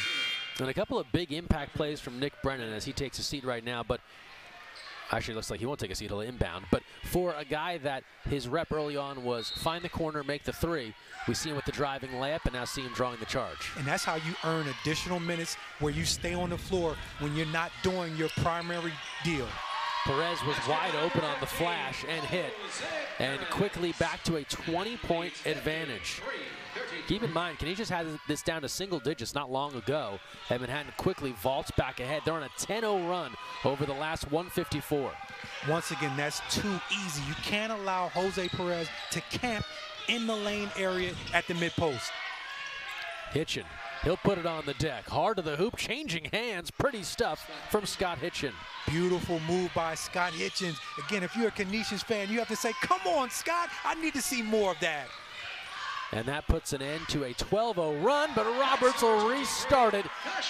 And a couple of big impact plays from Nick Brennan as he takes a seat right now, but actually looks like he won't take a seat, he'll inbound. But for a guy that his rep early on was find the corner, make the three, we see him with the driving layup, and now see him drawing the charge. And that's how you earn additional minutes where you stay on the floor when you're not doing your primary deal. Perez was wide open on the flash and hit, and quickly back to a 20-point advantage. Keep in mind, Canisius had this down to single digits not long ago, and Manhattan quickly vaults back ahead. They're on a 10-0 run over the last 154. Once again, that's too easy. You can't allow Jose Perez to camp in the lane area at the mid-post. Hitchin, he'll put it on the deck. Hard to the hoop, changing hands. Pretty stuff from Scott Hitchin. Beautiful move by Scott Hitchens. Again, if you're a Canisius fan, you have to say, come on, Scott, I need to see more of that. And that puts an end to a 12-0 run, but Roberts will restart it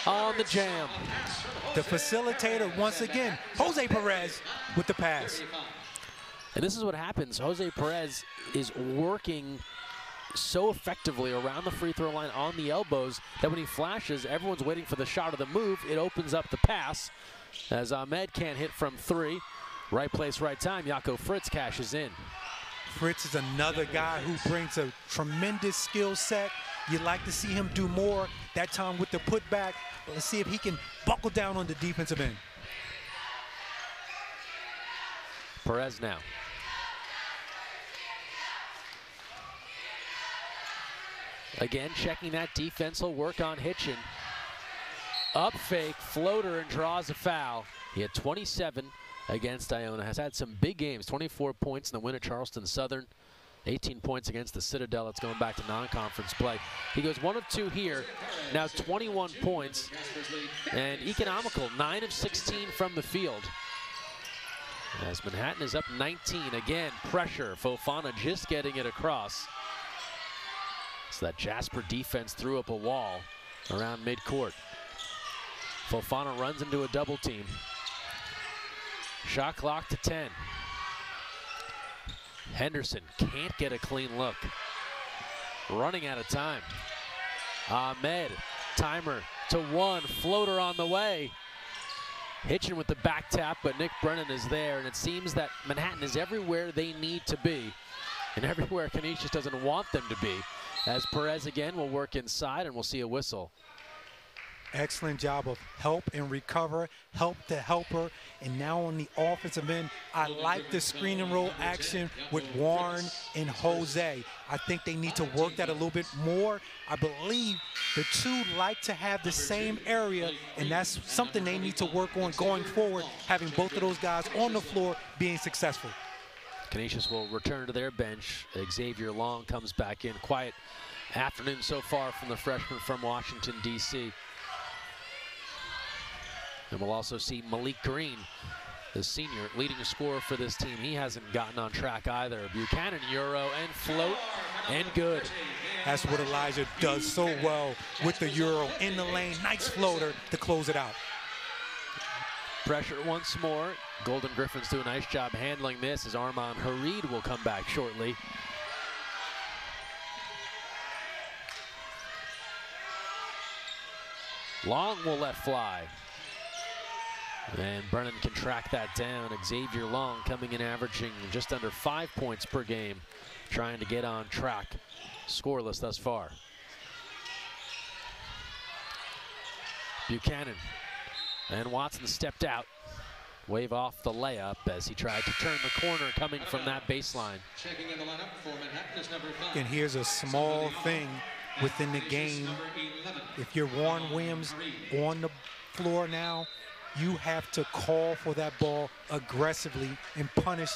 on the jam. The facilitator, once again, Jose Perez with the pass. And this is what happens. Jose Perez is working so effectively around the free throw line on the elbows that when he flashes, everyone's waiting for the shot of the move. It opens up the pass as Ahmed can't hit from three. Right place, right time. Jaco Fritz cashes in. Fritz is another guy who brings a tremendous skill set. You'd like to see him do more, that time with the putback. Let's see if he can buckle down on the defensive end. Perez now. Again, checking that defense will work on Hitchin. Up fake, floater, and draws a foul. He had 27 against Iona. Has had some big games, 24 points in the win at Charleston Southern. 18 points against the Citadel. It's going back to non-conference play. He goes 1 of 2 here. Now 21 points. And economical, 9 of 16 from the field. As Manhattan is up 19. Again, pressure. Fofana just getting it across. So that Jasper defense threw up a wall around midcourt. Fofana runs into a double team. Shot clock to 10. Henderson can't get a clean look. Running out of time. Ahmed, timer to 1, floater on the way. Hitchin with the back tap, but Nick Brennan is there, and it seems that Manhattan is everywhere they need to be, and everywhere Canisius doesn't want them to be. As Perez again will work inside, and we'll see a whistle. Excellent job of help and recover, help the helper, and now on the offensive end, I like the screen and roll action with Warren and Jose. I think they need to work that a little bit more. I believe the two like to have the same area, and that's something they need to work on going forward, having both of those guys on the floor being successful. Canisius will return to their bench. Xavier Long comes back in. Quiet afternoon so far from the freshman from Washington, D.C. And we'll also see Malik Green, the senior, leading scorer for this team. He hasn't gotten on track either. Buchanan, Euro, and float, and good. That's what Elijah does so well with the Euro in the lane. Nice floater to close it out. Pressure once more. Golden Griffins do a nice job handling this as Armand Harid will come back shortly. Long will let fly. And Brennan can track that down. Xavier Long coming in averaging just under 5 points per game, trying to get on track. Scoreless thus far. Buchanan and Watson stepped out. Wave off the layup as he tried to turn the corner coming from that baseline. And here's a small thing within the game. If you're Warren Williams on the floor now, you have to call for that ball aggressively and punish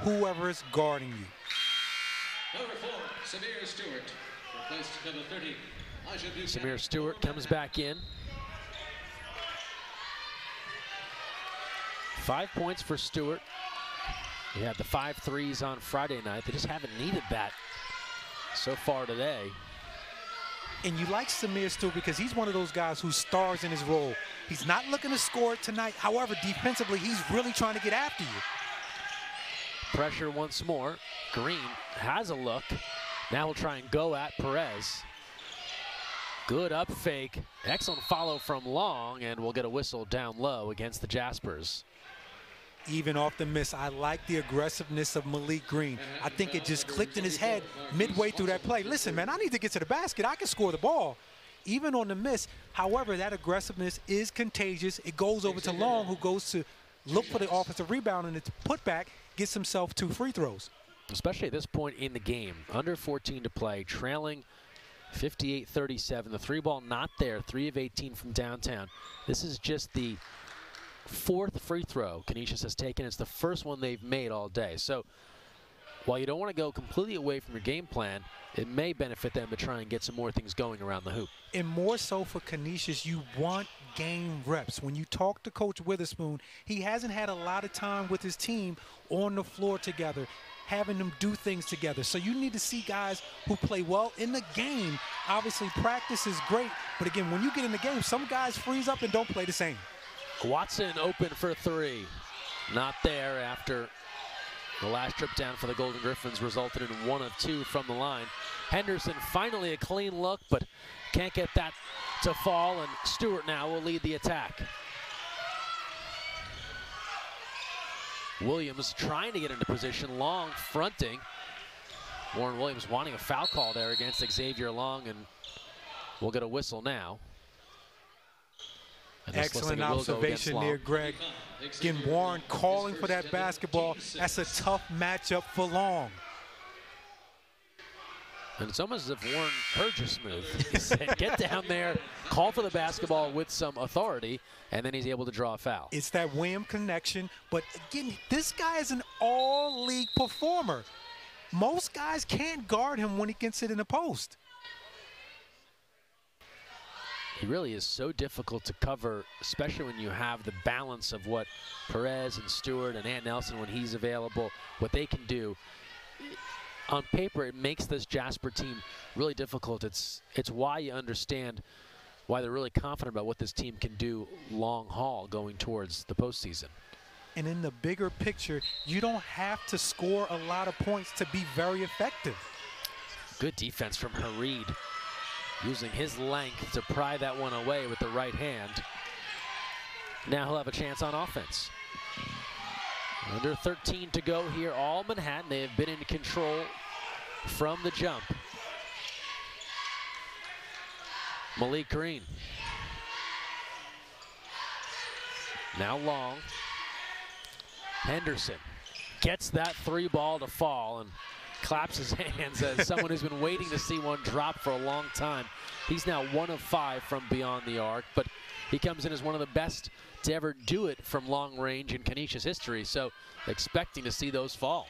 whoever is guarding you. Number 4, Samir Stewart. Replaced number 30, Samir Stewart comes back in. 5 points for Stewart. He had the 5 threes on Friday night. They just haven't needed that so far today. And you like Samir Stewart because he's one of those guys who stars in his role. He's not looking to score tonight. However, defensively, he's really trying to get after you. Pressure once more. Green has a look. Now we'll try and go at Perez. Good up fake. Excellent follow from Long, and we'll get a whistle down low against the Jaspers. Even off the miss, I like the aggressiveness of Malik Green. I think it just clicked in his head midway through that play. Listen, man, I need to get to the basket. I can score the ball. Even on the miss, however, that aggressiveness is contagious. It goes over to Long, who goes to look for the offensive rebound, and it's put back, gets himself 2 free throws. Especially at this point in the game, under 14 to play, trailing 58-37. The 3-ball not there, 3 of 18 from downtown. This is just the 4th free throw Canisius has taken. It's the first one they've made all day. So while you don't want to go completely away from your game plan, it may benefit them to try and get some more things going around the hoop. And more so for Canisius, you want game reps. When you talk to Coach Witherspoon, he hasn't had a lot of time with his team on the floor together, having them do things together. So you need to see guys who play well in the game. Obviously, practice is great, but again, when you get in the game, some guys freeze up and don't play the same. Watson open for 3. Not there after the last trip down for the Golden Griffins resulted in 1 of 2 from the line. Henderson finally a clean look, but can't get that to fall, and Stewart now will lead the attack. Williams trying to get into position, Long fronting. Warren Williams wanting a foul call there against Xavier Long, and we'll get a whistle now. Excellent observation there, Greg. Again, Warren calling for that basketball. That's a tough matchup for Long. And it's almost as if Warren heard your move. He said, get down there, call for the basketball with some authority, and then he's able to draw a foul. It's that William connection, but again, this guy is an all-league performer. Most guys can't guard him when he gets it in the post. He really is so difficult to cover, especially when you have the balance of what Perez and Stewart and Ant Nelson, when he's available, what they can do. On paper, it makes this Jasper team really difficult. It's why you understand why they're really confident about what this team can do long haul going towards the postseason. And in the bigger picture, you don't have to score a lot of points to be very effective. Good defense from Harid, using his length to pry that one away with the right hand. Now he'll have a chance on offense. Under 13 to go here, all Manhattan. They have been in control from the jump. Malik Green. Now Long. Henderson gets that three ball to fall and claps his hands as someone who's been waiting to see one drop for a long time. He's now 1 of 5 from beyond the arc, but he comes in as one of the best to ever do it from long range in Canisius history, so expecting to see those fall.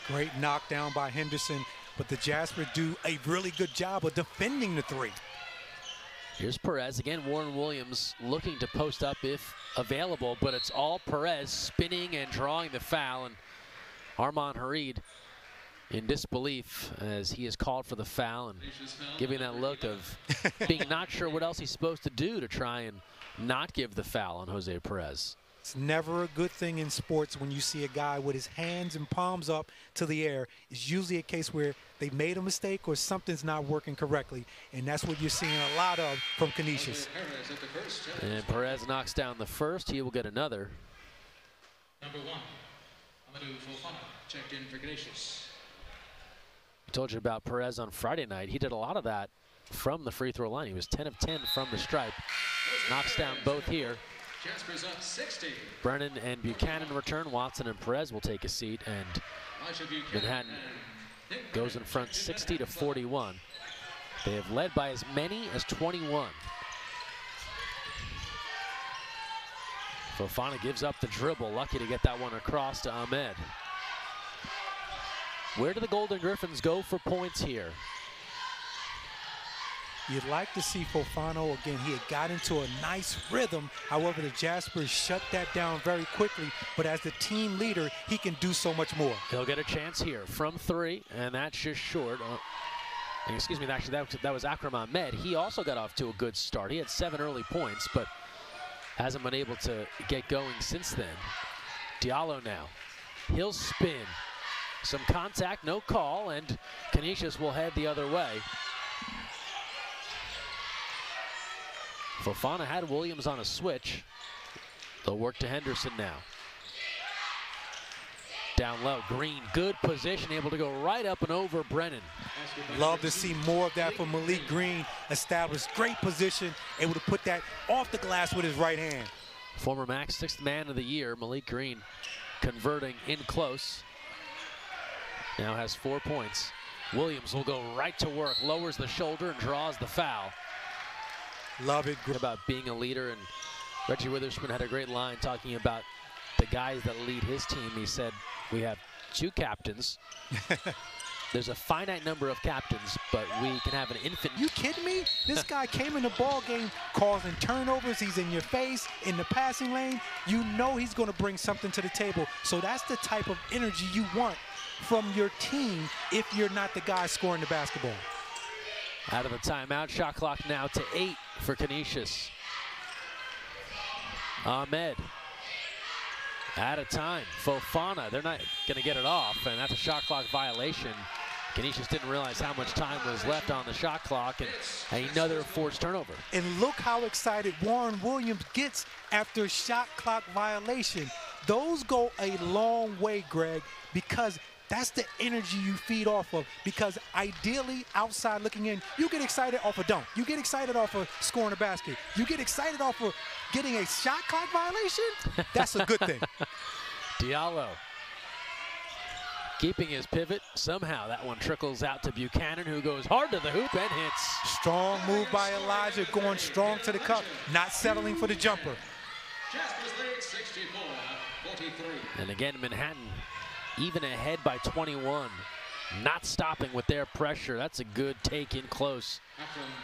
Great knockdown by Henderson, but the Jasper do a really good job of defending the three. Here's Perez. Again, Warren Williams looking to post up if available, but it's all Perez spinning and drawing the foul, and Armand Harid in disbelief as he is called for the foul and giving that look of being not sure what else he's supposed to do to try and not give the foul on Jose Perez. It's never a good thing in sports when you see a guy with his hands and palms up to the air. It's usually a case where they made a mistake or something's not working correctly, and that's what you're seeing a lot of from Canisius. And Perez knocks down the first. He will get another. Number 1, Amadou Fofana, checked in for Canisius. I told you about Perez on Friday night. He did a lot of that from the free throw line. He was 10 of 10 from the stripe. Knocks down both here. Jasper's up 60. Brennan and Buchanan return. Watson and Perez will take a seat, and Manhattan goes in front 60 to 41. They have led by as many as 21. Fofana gives up the dribble, lucky to get that one across to Ahmed. Where do the Golden Griffins go for points here? You'd like to see Fofana again. He had got into a nice rhythm. However, the Jaspers shut that down very quickly. But as the team leader, he can do so much more. He'll get a chance here from 3, and that's just short. Excuse me, actually, that was Akram Ahmed. He also got off to a good start. He had 7 early points, but hasn't been able to get going since then. Diallo now. He'll spin. Some contact, no call, and Canisius will head the other way. Fofana had Williams on a switch. They'll work to Henderson now. Down low, Green, good position, able to go right up and over Brennan. Love to see more of that from Malik Green. Established great position, able to put that off the glass with his right hand. Former MAC 6th man of the year, Malik Green, converting in close. Now has 4 points. Williams will go right to work, lowers the shoulder and draws the foul. Love it. About being a leader, and Reggie Witherspoon had a great line talking about the guys that lead his team. He said, we have 2 captains. There's a finite number of captains, but we can have an infinite. You kidding me? This guy came in the ball game causing turnovers. He's in your face, in the passing lane. You know he's going to bring something to the table. So that's the type of energy you want from your team if you're not the guy scoring the basketball. Out of the timeout, shot clock now to 8 for Canisius. Ahmed, out of time. Fofana, they're not going to get it off, and that's a shot clock violation. Canisius didn't realize how much time was left on the shot clock, and another forced turnover. And look how excited Warren Williams gets after a shot clock violation. Those go a long way, Greg, because that's the energy you feed off of. Because ideally, outside looking in, you get excited off a dunk. You get excited off of scoring a basket. You get excited off of getting a shot clock violation. That's a good thing. Diallo keeping his pivot. Somehow that one trickles out to Buchanan, who goes hard to the hoop and hits. Strong move by Elijah, going strong to the cup, not settling for the jumper. Jasper's lead 64-43. And again, Manhattan even ahead by 21. Not stopping with their pressure. That's a good take in close.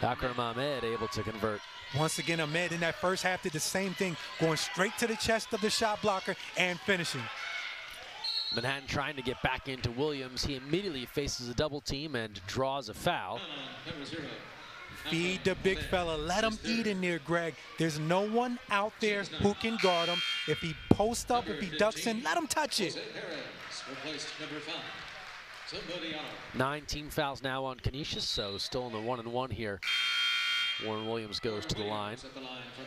Akram Ahmed able to convert. Once again, Ahmed in that first half did the same thing, going straight to the chest of the shot blocker and finishing. Manhattan trying to get back into Williams. He immediately faces a double team and draws a foul. Feed the big fella. Let him eat in there, Greg. There's no one out there who can guard him. If he posts up, if he ducks in, let him touch it. 9 team fouls now on Canisius, so still in the 1-and-1 here. Warren Williams goes to the line.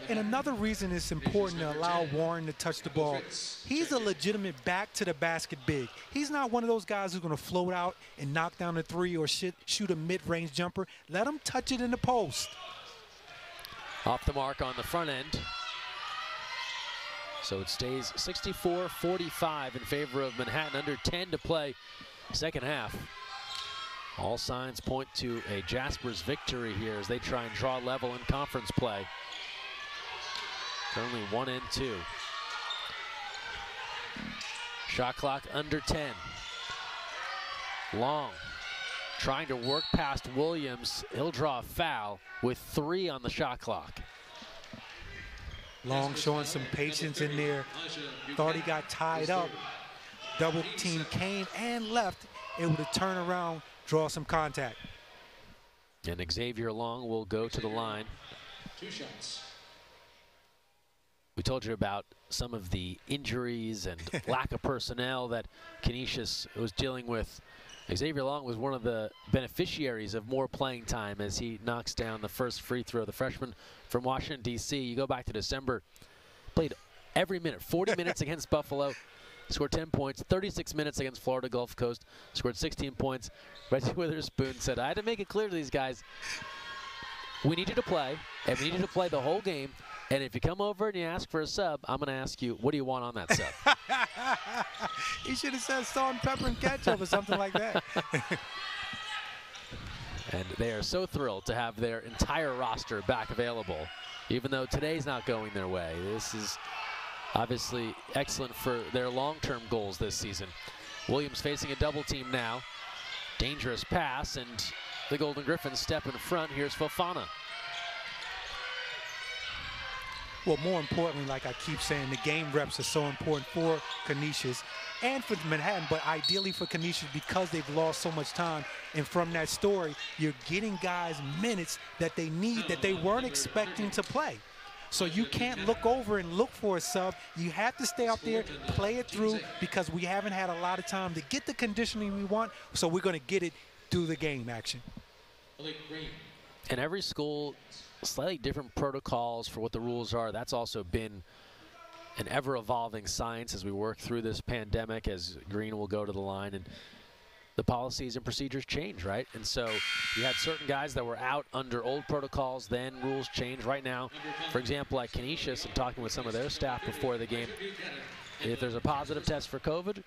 And another reason it's important to allow Warren to touch the ball, he's a legitimate back to the basket big. He's not one of those guys who's going to float out and knock down a three or shoot a mid-range jumper. Let him touch it in the post. Off the mark on the front end. So it stays 64-45 in favor of Manhattan. Under 10 to play second half. All signs point to a Jaspers victory here as they try and draw level in conference play. Currently 1-2. Shot clock under 10. Long trying to work past Williams. He'll draw a foul with 3 on the shot clock. Long showing some patience in there. Thought he got tied up. Double team came and left, able to turn around, draw some contact. And Xavier Long will go to the line. 2 shots. We told you about some of the injuries and lack of personnel that Canisius was dealing with. Xavier Long was one of the beneficiaries of more playing time as he knocks down the first free throw. The freshman from Washington, D.C. You go back to December, played every minute, 40 minutes against Buffalo. Scored 10 points, 36 minutes against Florida Gulf Coast, scored 16 points. Reggie Witherspoon said, I had to make it clear to these guys, we need you to play, and we need you to play the whole game. And if you come over and you ask for a sub, I'm going to ask you, what do you want on that sub? He should have said salt and pepper and ketchup or something like that. And they are so thrilled to have their entire roster back available, even though today's not going their way. This is obviously excellent for their long-term goals this season. Williams facing a double team now. Dangerous pass, and the Golden Griffins step in front. Here's Fofana. Well, more importantly, like I keep saying, the game reps are so important for Canisius and for Manhattan, but ideally for Canisius because they've lost so much time. And from that story, you're getting guys minutes that they need that they weren't expecting to play. So you can't look over and look for a sub. You have to stay out there, play it through, because we haven't had a lot of time to get the conditioning we want, so we're going to get it through the game action. And every school, slightly different protocols for what the rules are. That's also been an ever-evolving science as we work through this pandemic, as Green will go to the line, and the policies and procedures change, right? And so you had certain guys that were out under old protocols, then rules change. Right now, for example, like Canisius, and talking with some of their staff before the game, if there's a positive test for COVID,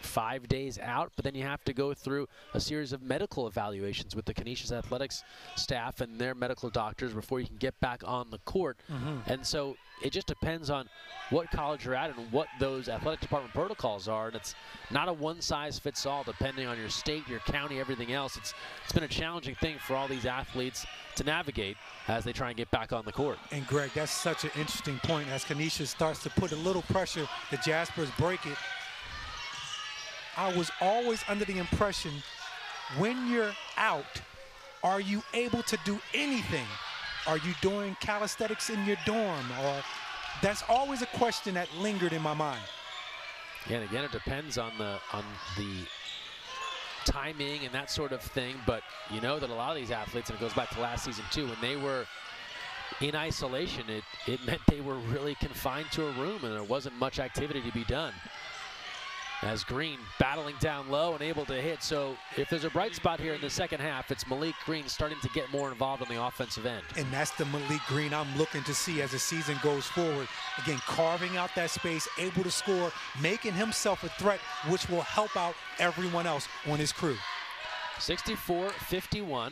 5 days out, but then you have to go through a series of medical evaluations with the Canisius athletics staff and their medical doctors before you can get back on the court. And so it just depends on what college you're at and what those athletic department protocols are, and it's not a one-size-fits-all depending on your state, your county, everything else. It's been a challenging thing for all these athletes to navigate as they try and get back on the court. And Greg, that's such an interesting point. As Canisius starts to put a little pressure, the Jaspers break it. I was always under the impression, when you're out, are you able to do anything? Are you doing calisthenics in your dorm? Or that's always a question that lingered in my mind. Yeah, and again, it depends on the timing and that sort of thing. But you know that a lot of these athletes, and it goes back to last season too, when they were in isolation, it meant they were really confined to a room and there wasn't much activity to be done. As Green battling down low and able to hit. So if there's a bright spot here in the second half, it's Malik Green starting to get more involved on the offensive end. And that's the Malik Green I'm looking to see as the season goes forward. Again, carving out that space, able to score, making himself a threat, which will help out everyone else on his crew. 64-51.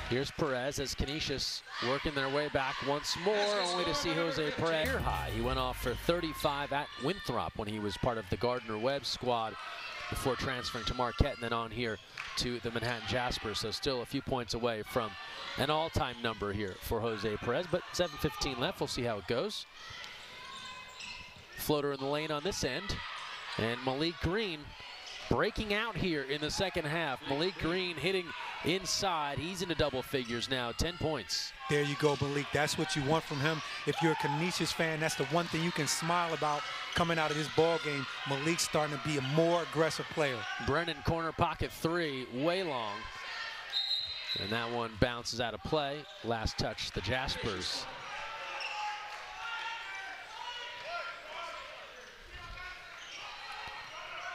Here's Perez as Canisius working their way back once more, only to see Jose Perez high. He went off for 35 at Winthrop when he was part of the Gardner-Webb squad before transferring to Marquette and then on here to the Manhattan Jaspers. So still a few points away from an all-time number here for Jose Perez, but 7:15 left. We'll see how it goes. Floater in the lane on this end, and Malik Green breaking out here in the second half. Malik Green hitting inside. He's into double figures now, 10 points. There you go, Malik. That's what you want from him. If you're a Canisius fan, that's the one thing you can smile about coming out of this ball game. Malik's starting to be a more aggressive player. Brennan corner pocket three, way long. And that one bounces out of play. Last touch, the Jaspers.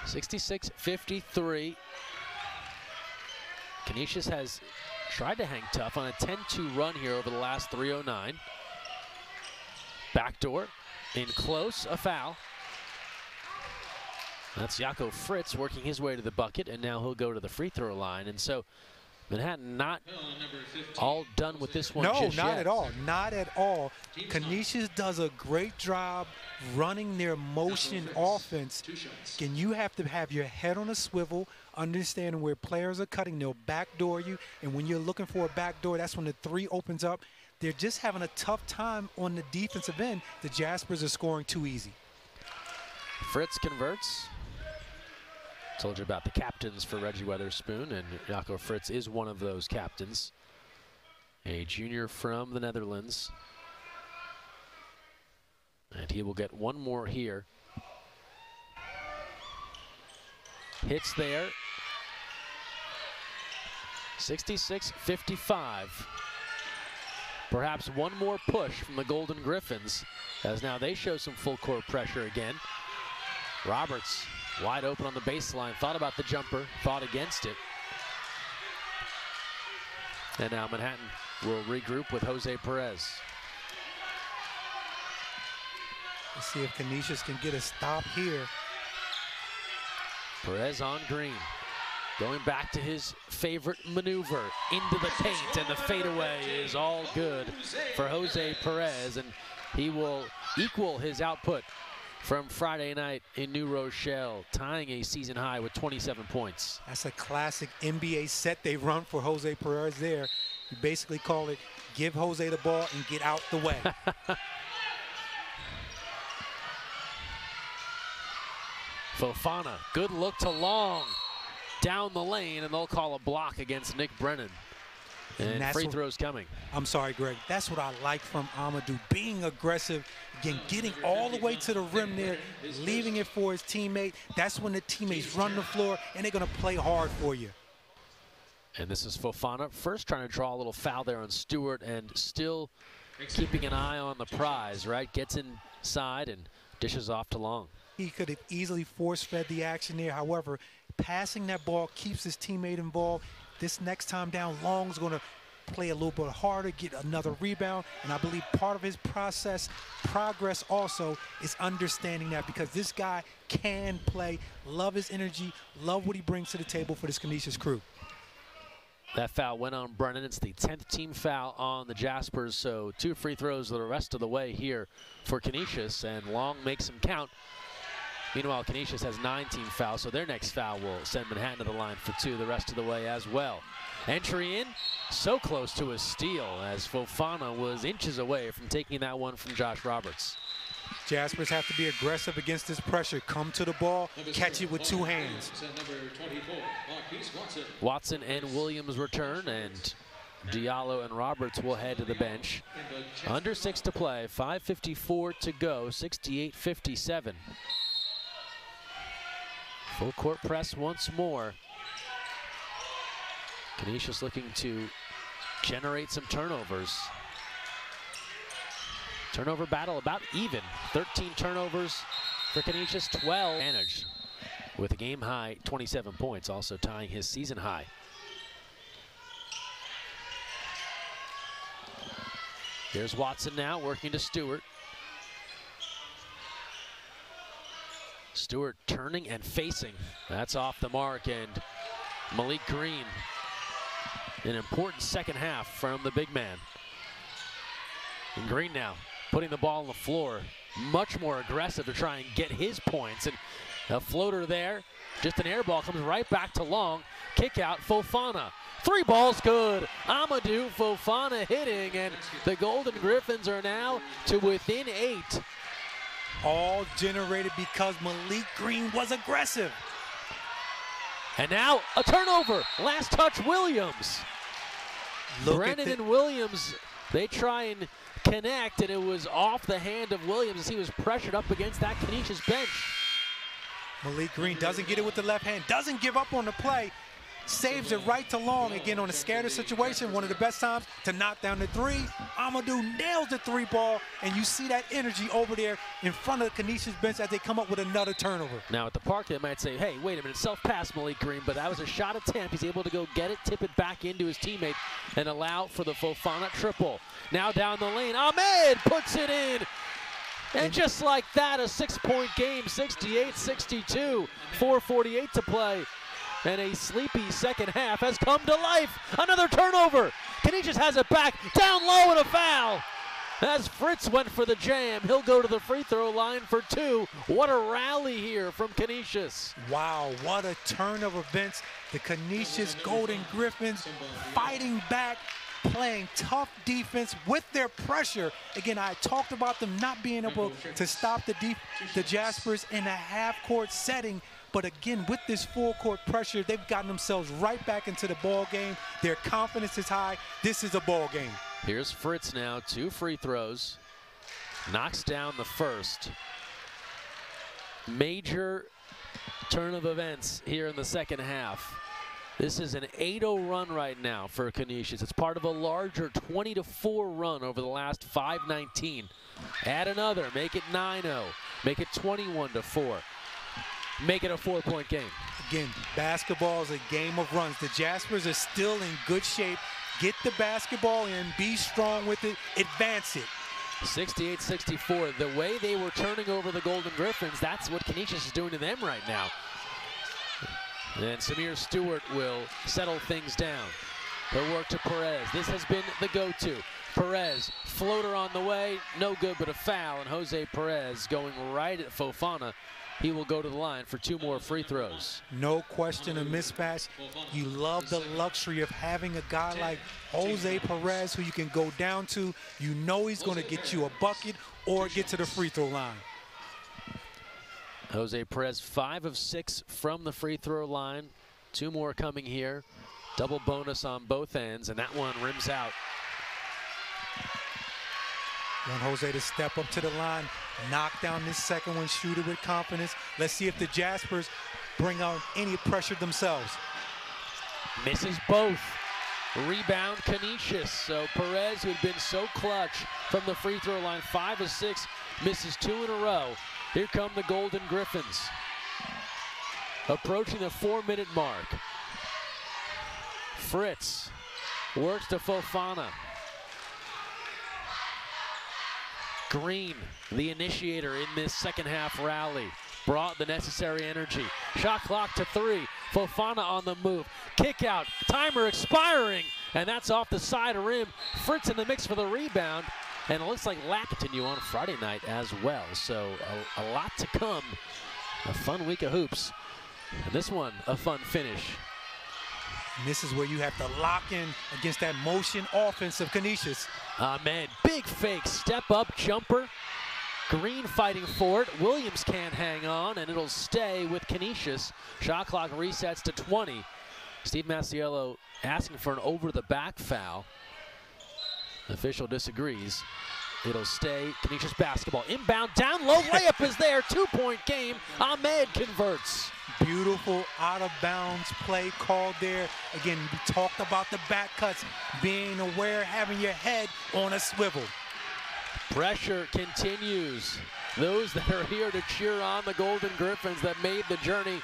(66-53). Canisius has tried to hang tough on a 10-2 run here over the last 3:09. Backdoor, in close, a foul. That's Jaco Fritz working his way to the bucket, and now he'll go to the free throw line. And so Manhattan not all done with this one just yet. No, not at all. Not at all. Canisius does a great job running their motion offense. And you have to have your head on a swivel, understanding where players are cutting. They'll backdoor you. And when you're looking for a backdoor, that's when the three opens up. They're just having a tough time on the defensive end. The Jaspers are scoring too easy. Fritz converts. Told you about the captains for Reggie Weatherspoon, and Jaco Fritz is one of those captains. A junior from the Netherlands. And he will get one more here. Hits there. 66-55. Perhaps one more push from the Golden Griffins, as now they show some full court pressure again. Roberts wide open on the baseline, thought about the jumper, thought against it. And now Manhattan will regroup with Jose Perez. Let's see if Canisius can get a stop here. Perez on Green. Going back to his favorite maneuver, into the paint, and the fadeaway is all good for Jose Perez, and he will equal his output from Friday night in New Rochelle, tying a season high with 27 points. That's a classic NBA set they run for Jose Perez there. You basically call it, give Jose the ball and get out the way. Fofana, good look to Long. Down the lane, and they'll call a block against Nick Brennan. And free throws coming. I'm sorry, Greg. That's what I like from Amadou. Being aggressive, again, getting all the way to the rim there, leaving it for his teammate. That's when the teammates run the floor, and they're going to play hard for you. And this is Fofana first trying to draw a little foul there on Stewart, and still keeping an eye on the prize, right? Gets inside and dishes off to Long. He could have easily force-fed the action there. However, passing that ball keeps his teammate involved. This next time down, Long's going to play a little bit harder, get another rebound, and I believe part of his progress also is understanding that, because this guy can play. Love his energy, love what he brings to the table for this Canisius crew. That foul went on Brennan. It's the 10th team foul on the Jaspers, so 2 free throws the rest of the way here for Canisius, and Long makes them count. Meanwhile, Canisius has 9 team fouls, so their next foul will send Manhattan to the line for 2 the rest of the way as well. Entry in, so close to a steal, as Fofana was inches away from taking that one from Josh Roberts. Jaspers have to be aggressive against this pressure. Come to the ball, catch it with 2 hands. Watson and Williams return, and Diallo and Roberts will head to the bench. Under 6 to play, 5:54 to go, 68-57. Full court press once more. Canisius looking to generate some turnovers. Turnover battle about even. 13 turnovers for Canisius, 12. Advantage with a game high 27 points, also tying his season high. Here's Watson now working to Stewart. Stewart turning and facing. That's off the mark, and Malik Green. An important second half from the big man. And Green now putting the ball on the floor. Much more aggressive to try and get his points. And a floater there. Just an air ball comes right back to Long. Kick out Fofana. 3 balls good. Amadou Fofana hitting, and the Golden Griffins are now to within 8. All generated because Malik Green was aggressive. And now a turnover. Last touch, Williams. Brennan and Williams, they try and connect, and it was off the hand of Williams as he was pressured up against that Canisius bench. Malik Green doesn't get it with the left hand, doesn't give up on the play, saves it right to Long. Again, on a scattered situation, one of the best times to knock down the 3. Amadou nails the 3 ball, and you see that energy over there in front of the Canisius bench as they come up with another turnover. Now at the park, they might say, hey, wait a minute, self-pass Malik Green, but that was a shot attempt. He's able to go get it, tip it back into his teammate, and allow for the Fofana triple. Now down the lane, Ahmed puts it in. And just like that, a 6-point game, 68-62, 4:48 to play. And a sleepy second half has come to life. Another turnover. Canisius has it back, down low, and a foul. As Fritz went for the jam, he'll go to the free throw line for 2. What a rally here from Canisius. Wow, what a turn of events. The Canisius Golden Griffins fighting back, playing tough defense with their pressure. Again, I talked about them not being able to stop the Jaspers in a half-court setting. But again, with this full-court pressure, they've gotten themselves right back into the ball game. Their confidence is high. This is a ball game. Here's Fritz now, 2 free throws. Knocks down the first. Major turn of events here in the second half. This is an 8-0 run right now for Canisius. It's part of a larger 20-4 run over the last 5:19. Add another, make it 9-0. Make it 21-4. Make it a 4-point game. Again, basketball is a game of runs. The Jaspers are still in good shape. Get the basketball in, be strong with it, advance it. 68-64. The way they were turning over the Golden Griffins, that's what Canisius is doing to them right now. And Samir Stewart will settle things down. He'll work to Perez. This has been the go-to. Perez, floater on the way, no good but a foul, and Jose Perez going right at Fofana. He will go to the line for 2 more free throws. No question, a mismatch. You love the luxury of having a guy like Jose Perez who you can go down to. You know he's going to get you a bucket or get to the free throw line. Jose Perez, 5 of 6 from the free throw line. 2 more coming here. Double bonus on both ends, and that one rims out. Want Jose to step up to the line, knock down this second one, shoot it with confidence. Let's see if the Jaspers bring out any pressure themselves. Misses both. Rebound Canisius. So Perez, who had been so clutch from the free throw line, 5 of 6, misses 2 in a row. Here come the Golden Griffins. Approaching the 4-minute mark. Fritz works to Fofana. Green, the initiator in this second half rally, brought the necessary energy. Shot clock to 3. Fofana on the move. Kick out, timer expiring, and that's off the side rim. Fritz in the mix for the rebound, and it looks like lap continue on Friday night as well. So a lot to come. A fun week of hoops. And this one, a fun finish. And this is where you have to lock in against that motion offense of Canisius. Man, big fake, step up jumper. Green fighting for it. Williams can't hang on, and it'll stay with Canisius. Shot clock resets to 20. Steve Masiello asking for an over-the-back foul. The official disagrees. It'll stay Canisius basketball. Inbound, down low, layup is there. 2-point game. Ahmed converts. Beautiful out-of-bounds play called there. Again, we talked about the back cuts, being aware, having your head on a swivel. Pressure continues. Those that are here to cheer on the Golden Griffins that made the journey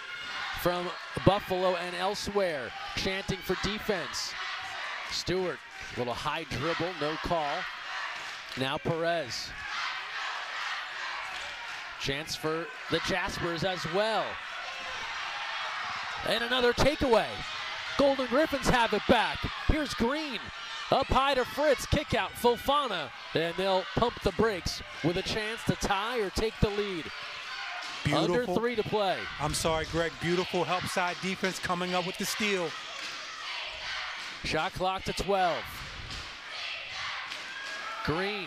from Buffalo and elsewhere, chanting for defense. Stewart, a little high dribble, no call. Now Perez. Chance for the Jaspers as well. And another takeaway. Golden Griffins have it back. Here's Green. Up high to Fritz, kick out Fofana, and they'll pump the brakes with a chance to tie or take the lead. Beautiful. Under 3 to play. I'm sorry, Greg. Beautiful help side defense coming up with the steal. Shot clock to 12. Green.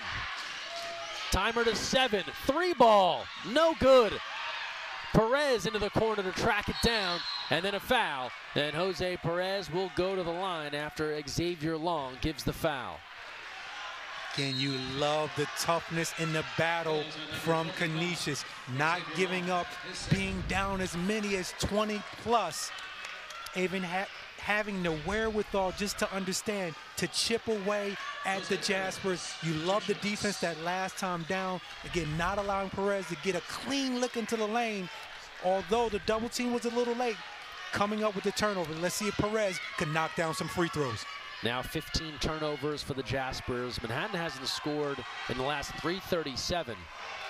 Timer to 7. 3 ball. No good. Perez into the corner to track it down, and then a foul. And Jose Perez will go to the line after Xavier Long gives the foul. Again, you love the toughness in the battle from Canisius, not giving up, being down as many as 20 plus, even having the wherewithal just to understand to chip away at the Jaspers. You love the defense that last time down. Again, not allowing Perez to get a clean look into the lane, although the double team was a little late, coming up with the turnover. Let's see if Perez can knock down some free throws. Now 15 turnovers for the Jaspers. Manhattan hasn't scored in the last 3:37.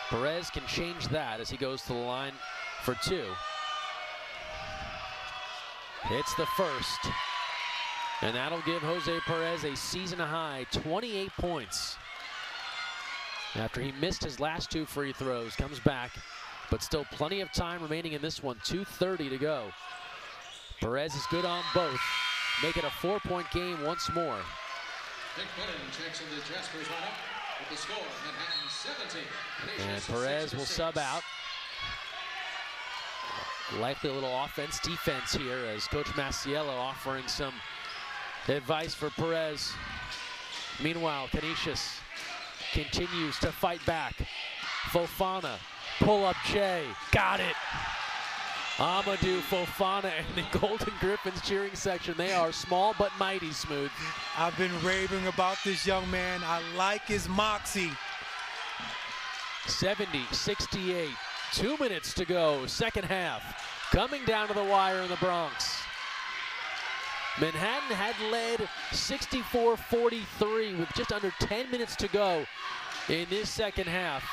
Perez can change that as he goes to the line for 2. Hits the first. And that'll give Jose Perez a season-high 28 points. After he missed his last 2 free throws, comes back, but still plenty of time remaining in this one. 2:30 to go. Perez is good on both. Make it a 4-point game once more. Dick Button checks in the Jaspers lineup with the score, Manhattan 17. And Perez will sub out. Likely a little offense-defense here as Coach Masiello offering some advice for Perez. Meanwhile, Canisius continues to fight back. Fofana, pull-up J, got it. Amadou Fofana and the Golden Griffins cheering section. They are small but mighty, Smooth. I've been raving about this young man. I like his moxie. 70-68, 2 minutes to go, second half. Coming down to the wire in the Bronx. Manhattan had led 64-43 with just under 10 minutes to go in this second half.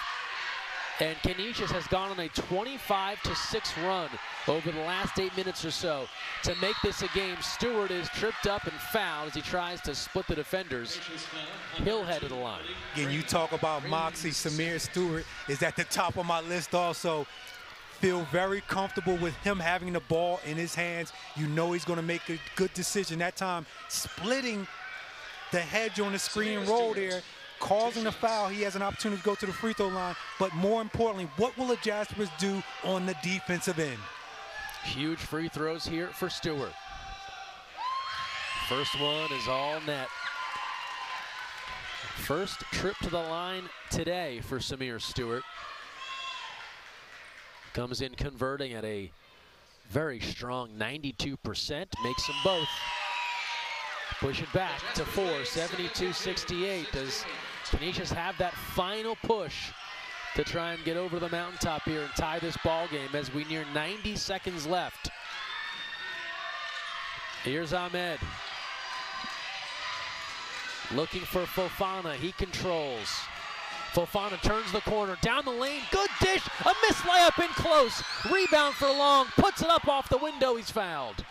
And Canisius has gone on a 25-6 run over the last 8 minutes or so to make this a game. Stewart is tripped up and fouled as he tries to split the defenders. He'll head to the line. Again, you talk about moxie. Samir Stewart is at the top of my list also. Feel very comfortable with him having the ball in his hands. You know he's going to make a good decision that time. Splitting the hedge on the screen and roll there, causing a foul. He has an opportunity to go to the free throw line. But more importantly, what will the Jaspers do on the defensive end? Huge free throws here for Stewart. First one is all net. First trip to the line today for Samir Stewart. Comes in converting at a very strong 92%. Makes them both. Push it back to 4, 72-68. Does Canisius have that final push to try and get over the mountaintop here and tie this ball game as we near 90 seconds left? Here's Ahmed. Looking for Fofana, he controls. Fofana turns the corner, down the lane, good dish, a missed layup in close. Rebound for Long, puts it up off the window, he's fouled.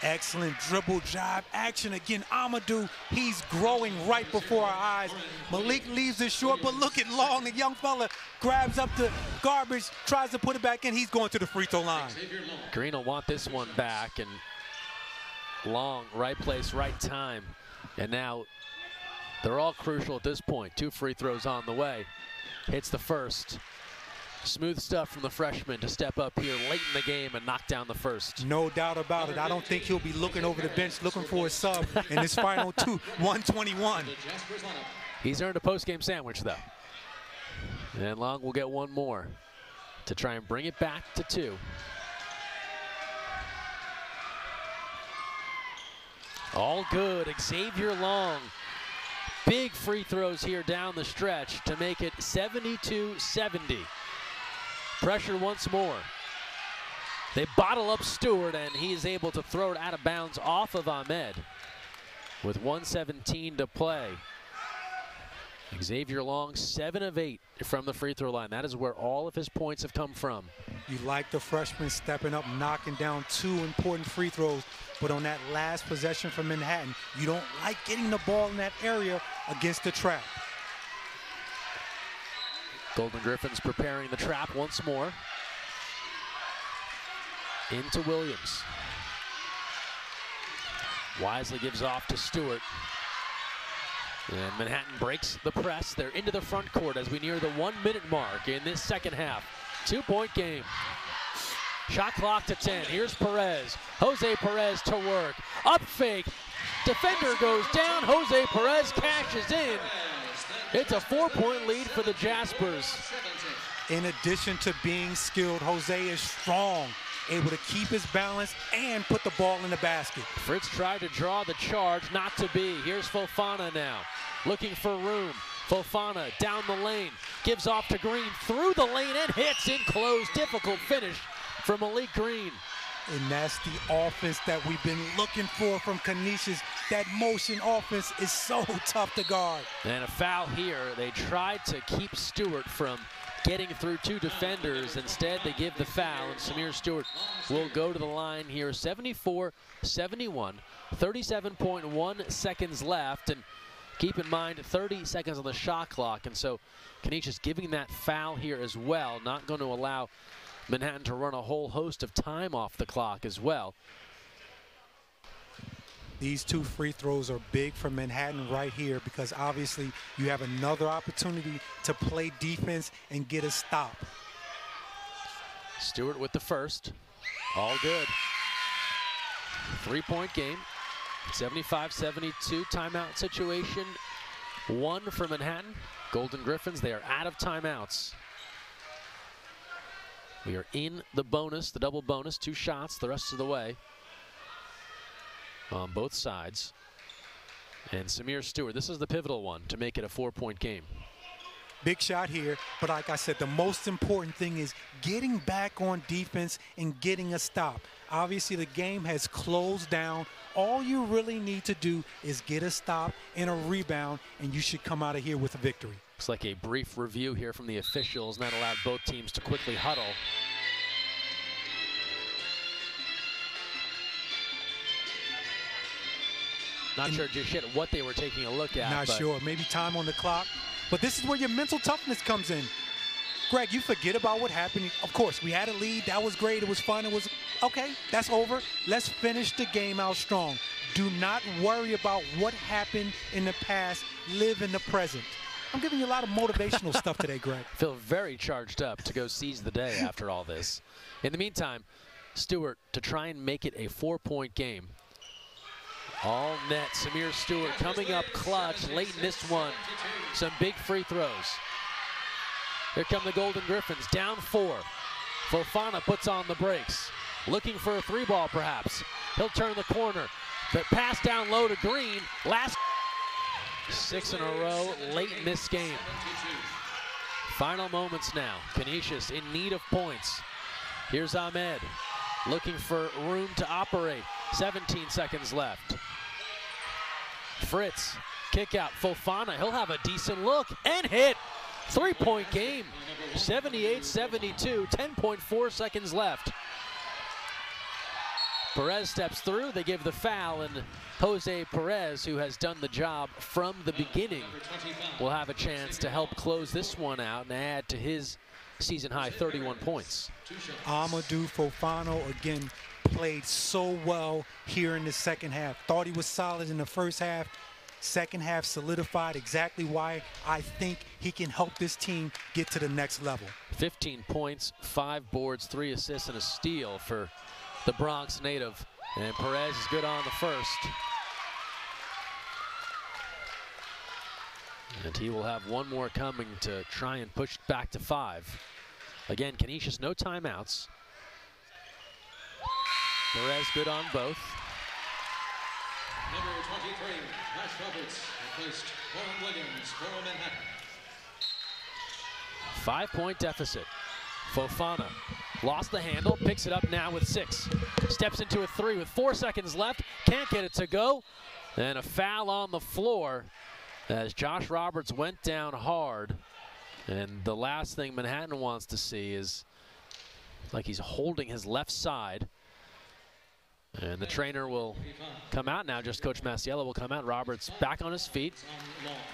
Excellent dribble drive action again. Amadou, he's growing right before our eyes. Malik leaves it short, but look at Long, the young fella grabs up the garbage, tries to put it back in. He's going to the free throw line. Green will want this one back, and Long, right place, right time. And now they're all crucial at this point. 2 free throws on the way. Hits the first. Smooth stuff from the freshman to step up here late in the game and knock down the first. No doubt about it. I don't think he'll be looking over the bench looking for a sub in this final 121. He's earned a post-game sandwich, though. And Long will get one more to try and bring it back to 2. All good. Xavier Long. Big free throws here down the stretch to make it 72-70. Pressure once more. They bottle up Stewart, and he is able to throw it out of bounds off of Ahmed with 1:17 to play. Xavier Long, 7 of 8 from the free throw line. That is where all of his points have come from. You like the freshman stepping up, knocking down 2 important free throws, but on that last possession from Manhattan, you don't like getting the ball in that area against the trap. Golden Griffins preparing the trap once more. Into Williams. Wisely gives off to Stewart. And Manhattan breaks the press. They're into the front court as we near the 1-minute mark in this second half. 2-point game. Shot clock to 10. Here's Perez. Jose Perez to work. Up fake. Defender goes down. Jose Perez cashes in. It's a 4-point lead for the Jaspers. In addition to being skilled, Jose is strong, able to keep his balance and put the ball in the basket. Fritz tried to draw the charge, not to be. Here's Fofana now, looking for room. Fofana down the lane, gives off to Green, through the lane and hits in close. Difficult finish from Malik Green. And that's the offense that we've been looking for from Canisius. That motion offense is so tough to guard. And a foul here. They tried to keep Stewart from getting through 2 defenders. Instead, they give the foul, and Samir Stewart will go to the line here. 74-71, 37.1 seconds left. And keep in mind, 30 seconds on the shot clock. And so Canisius giving that foul here as well, not going to allow Manhattan to run a whole host of time off the clock as well. These 2 free throws are big for Manhattan right here because obviously you have another opportunity to play defense and get a stop. Stewart with the first. All good. 3-point game. 75-72 timeout situation. 1 for Manhattan. Golden Griffins, they are out of timeouts. We are in the bonus, the double bonus, 2 shots the rest of the way on both sides. And Samir Stewart, this is the pivotal one to make it a 4-point game. Big shot here, but like I said, the most important thing is getting back on defense and getting a stop. Obviously, the game has closed down. All you really need to do is get a stop and a rebound, and you should come out of here with a victory. Looks like a brief review here from the officials, and that allowed both teams to quickly huddle. Not sure just yet what they were taking a look at. Not sure. Maybe time on the clock. But this is where your mental toughness comes in. Greg, you forget about what happened. Of course, we had a lead. That was great. It was fun. It was okay. That's over. Let's finish the game out strong. Do not worry about what happened in the past. Live in the present. I'm giving you a lot of motivational stuff today, Greg. Feel very charged up to go seize the day after all this. In the meantime, Stewart to try and make it a 4-point game. All net. Samir Stewart coming up clutch late in this one. Some big free throws. Here come the Golden Griffins, down 4. Fofana puts on the brakes. Looking for a 3-ball perhaps. He'll turn the corner. The pass down low to Green. Last 6 in a row late in this game. Final moments now. Canisius in need of points. Here's Ahmed looking for room to operate. 17 seconds left. Fritz, kick out. Fofana, he'll have a decent look and hit. 3-point game. 78-72, 10.4 seconds left. Perez steps through, they give the foul, and Jose Perez, who has done the job from the beginning, will have a chance to help close this one out and add to his season-high 31 points. Amadou Fofana, again, played so well here in the second half. Thought he was solid in the first half. Second half solidified exactly why I think he can help this team get to the next level. 15 points, 5 boards, 3 assists, and a steal for the Bronx native. And Perez is good on the first. And he will have one more coming to try and push back to 5. Again, Canisius, no timeouts. Perez good on both. Number 23, Josh Roberts, replaced Warren Williams for Manhattan. 5-point deficit. Fofana lost the handle, picks it up now with 6. Steps into a 3 with 4 seconds left. Can't get it to go. And a foul on the floor as Josh Roberts went down hard. And the last thing Manhattan wants to see is like he's holding his left side. And the trainer will come out now. Just Coach Masiello will come out. Roberts back on his feet.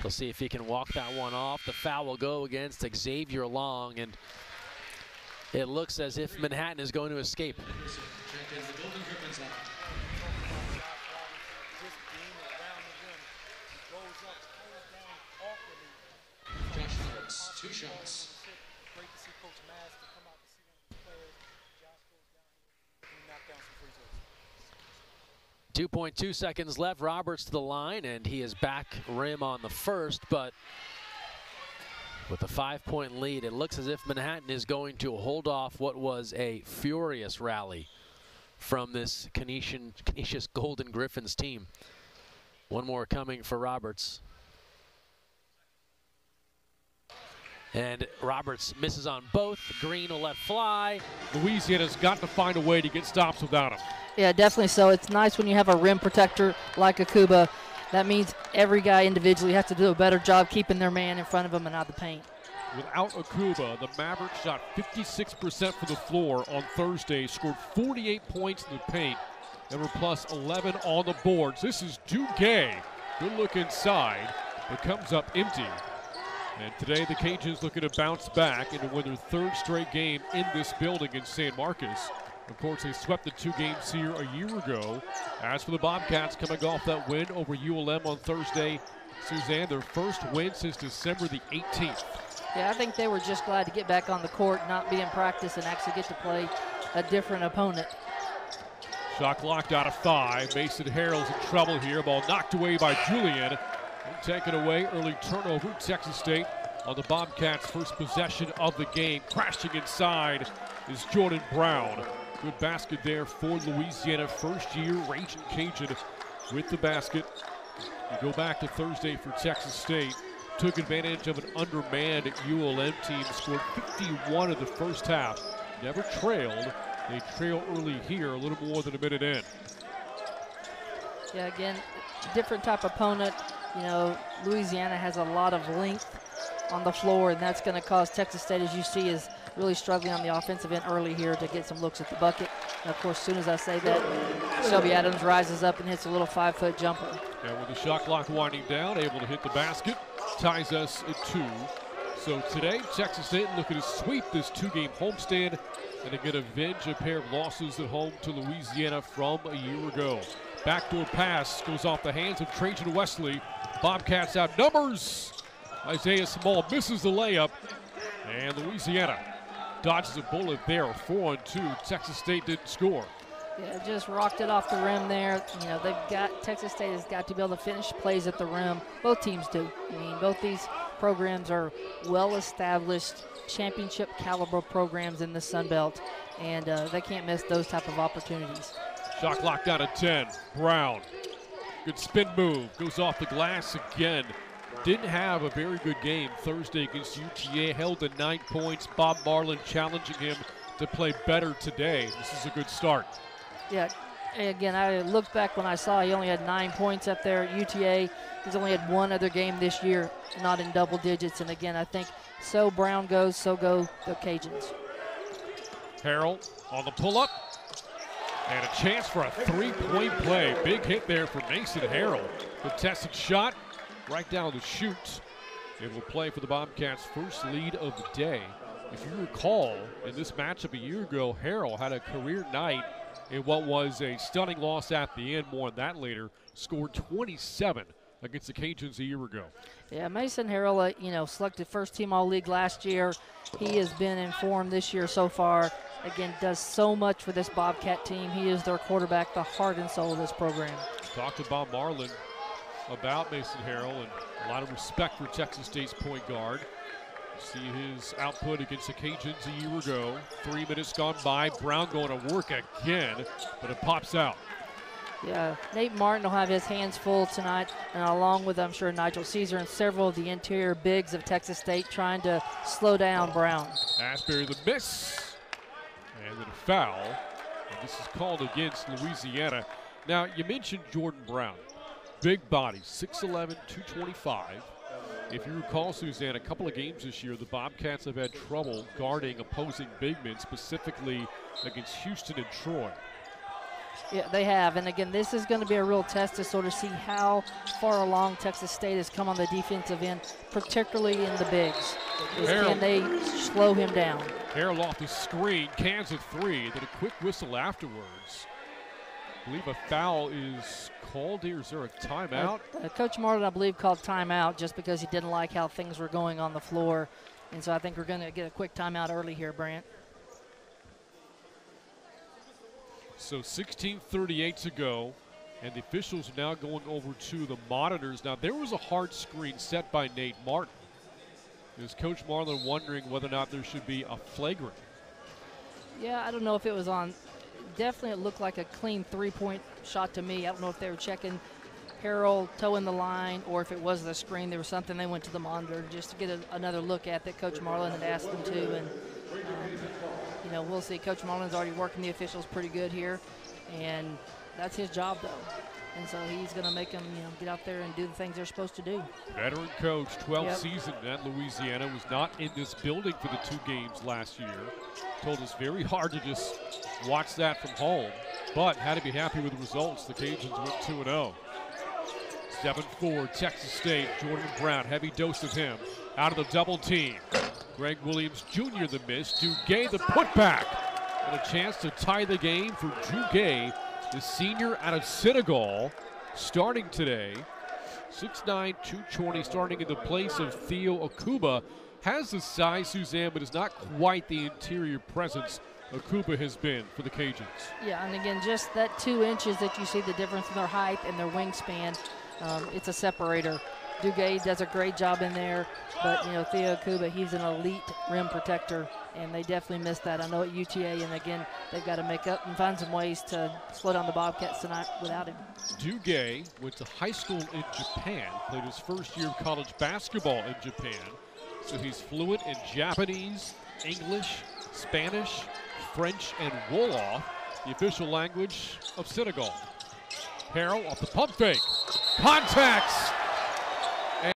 We'll see if he can walk that one off. The foul will go against Xavier Long, and it looks as if Manhattan is going to escape. Josh Roberts, 2 shots. 2.2 seconds left. Roberts to the line, and he is back rim on the first, but with a 5-point lead, it looks as if Manhattan is going to hold off what was a furious rally from this Canisius Golden Griffins team. One more coming for Roberts. And Roberts misses on both. Green will let fly. Louisiana's got to find a way to get stops without him. Yeah, definitely so. It's nice when you have a rim protector like Akuba. That means every guy individually has to do a better job keeping their man in front of them and out of the paint. Without Akuba, the Mavericks shot 56% from the floor on Thursday, scored 48 points in the paint, and were plus 11 on the boards. This is Duguay. Good look inside. It comes up empty. And today the Cajuns looking to bounce back and to win their 3rd straight game in this building in San Marcos. Of course, they swept the 2 games here a year ago. As for the Bobcats coming off that win over ULM on Thursday, Suzanne, their first win since December the 18th. Yeah, I think they were just glad to get back on the court, not be in practice, and actually get to play a different opponent. Shot clocked out of 5. Mason Harrell's in trouble here. Ball knocked away by Julian. And taken away, early turnover. Texas State on the Bobcats' first possession of the game. Crashing inside is Jordan Brown. Good basket there for Louisiana. First year Raging Cajun with the basket. You go back to Thursday for Texas State. Took advantage of an undermanned ULM team. Scored 51 in the first half. Never trailed. They trail early here, a little more than a minute in. Yeah, again, different type of opponent. You know, Louisiana has a lot of length on the floor, and that's going to cause Texas State, as you see, is really struggling on the offensive end early here to get some looks at the bucket. And of course, as soon as I say that, Shelby Adams rises up and hits a little 5-foot jumper. And with the shot clock winding down, able to hit the basket, ties us at 2. So today, Texas State looking to sweep this 2-game homestand and to get avenge a pair of losses at home to Louisiana from a year ago. Backdoor pass goes off the hands of Trajan Wesley. Bobcats out numbers. Isaiah Small misses the layup, and Louisiana dodges a bullet there. 4-on-2. Texas State didn't score. Yeah, just rocked it off the rim there. You know, Texas State has got to be able to finish plays at the rim. Both teams do. I mean, both these programs are well-established championship caliber programs in the Sun Belt, and they can't miss those type of opportunities. Shot clock down to 10. Brown. Good spin move. Goes off the glass again. Didn't have a very good game Thursday against UTA. Held to 9 points. Bob Marlin challenging him to play better today. This is a good start. Yeah, again, I looked back when I saw he only had 9 points up there at UTA. He's only had one other game this year, not in double digits. And again, I think so Brown goes, so go the Cajuns. Harrell on the pull-up. And a chance for a 3-point play. Big hit there for Mason Harrell. Contested shot right down the chute. It will play for the Bobcats' first lead of the day. If you recall, in this matchup a year ago, Harrell had a career night in what was a stunning loss at the end. More on that later. Scored 27 against the Cajuns a year ago. Yeah, Mason Harrell, you know, selected first team All-League last year. He has been in form this year so far. Again, does so much for this Bobcat team. He is their quarterback, the heart and soul of this program. Talked to Bob Marlin about Mason Harrell and a lot of respect for Texas State's point guard. You see his output against the Cajuns a year ago. 3 minutes gone by. Brown going to work again, but it pops out. Yeah, Nate Martin will have his hands full tonight, and along with, I'm sure, Nigel Caesar and several of the interior bigs of Texas State trying to slow down Brown. Asbury the miss, and then a foul. And this is called against Louisiana. Now, you mentioned Jordan Brown. Big body, 6'11", 225. If you recall, Suzanne, a couple of games this year, the Bobcats have had trouble guarding opposing big men, specifically against Houston and Troy. Yeah, they have. And again, this is going to be a real test to sort of see how far along Texas State has come on the defensive end, particularly in the bigs. Can they slow him down? Harrell off the screen, cans a three, then a quick whistle afterwards. I believe a foul is called here. Is there a timeout? Coach Marlin, I believe, called timeout just because he didn't like how things were going on the floor. And so I think we're going to get a quick timeout early here, Brant. So 16:38 to go, and the officials are now going over to the monitors. Now, there was a hard screen set by Nate Martin. Is Coach Marlin wondering whether or not there should be a flagrant? Yeah, I don't know if it was on. Definitely it looked like a clean three-point shot to me. I don't know if they were checking Harrell toeing the line or if it was the screen. There was something they went to the monitor just to get another look at that Coach Marlin had asked them to. And you know, we'll see. Coach Marlin's already working the officials pretty good here, and that's his job, though. And so he's going to make them, you know, get out there and do the things they're supposed to do. Veteran coach, 12th season at Louisiana, was not in this building for the 2 games last year. Told us very hard to just watch that from home, but had to be happy with the results. The Cajuns went 2-0. 7-4 Texas State. Jordan Brown, heavy dose of him. Out of the double team. Greg Williams Jr. the miss. Duguay the putback. And a chance to tie the game for Duguay, the senior out of Senegal, starting today. 6'9", 220, starting in the place of Theo Akuba. Has the size, Suzanne, but is not quite the interior presence Akuba has been for the Cajuns. Yeah, and again, just that 2 inches that you see the difference in their height and their wingspan, it's a separator. Duguay does a great job in there, but, you know, Theo Akuba, he's an elite rim protector, and they definitely missed that. I know at UTA, and again, they've got to make up and find some ways to slow down the Bobcats tonight without him. Duguay went to high school in Japan, played his first year of college basketball in Japan, so he's fluent in Japanese, English, Spanish, French, and Wolof, the official language of Senegal. Harrell off the pump fake. Contact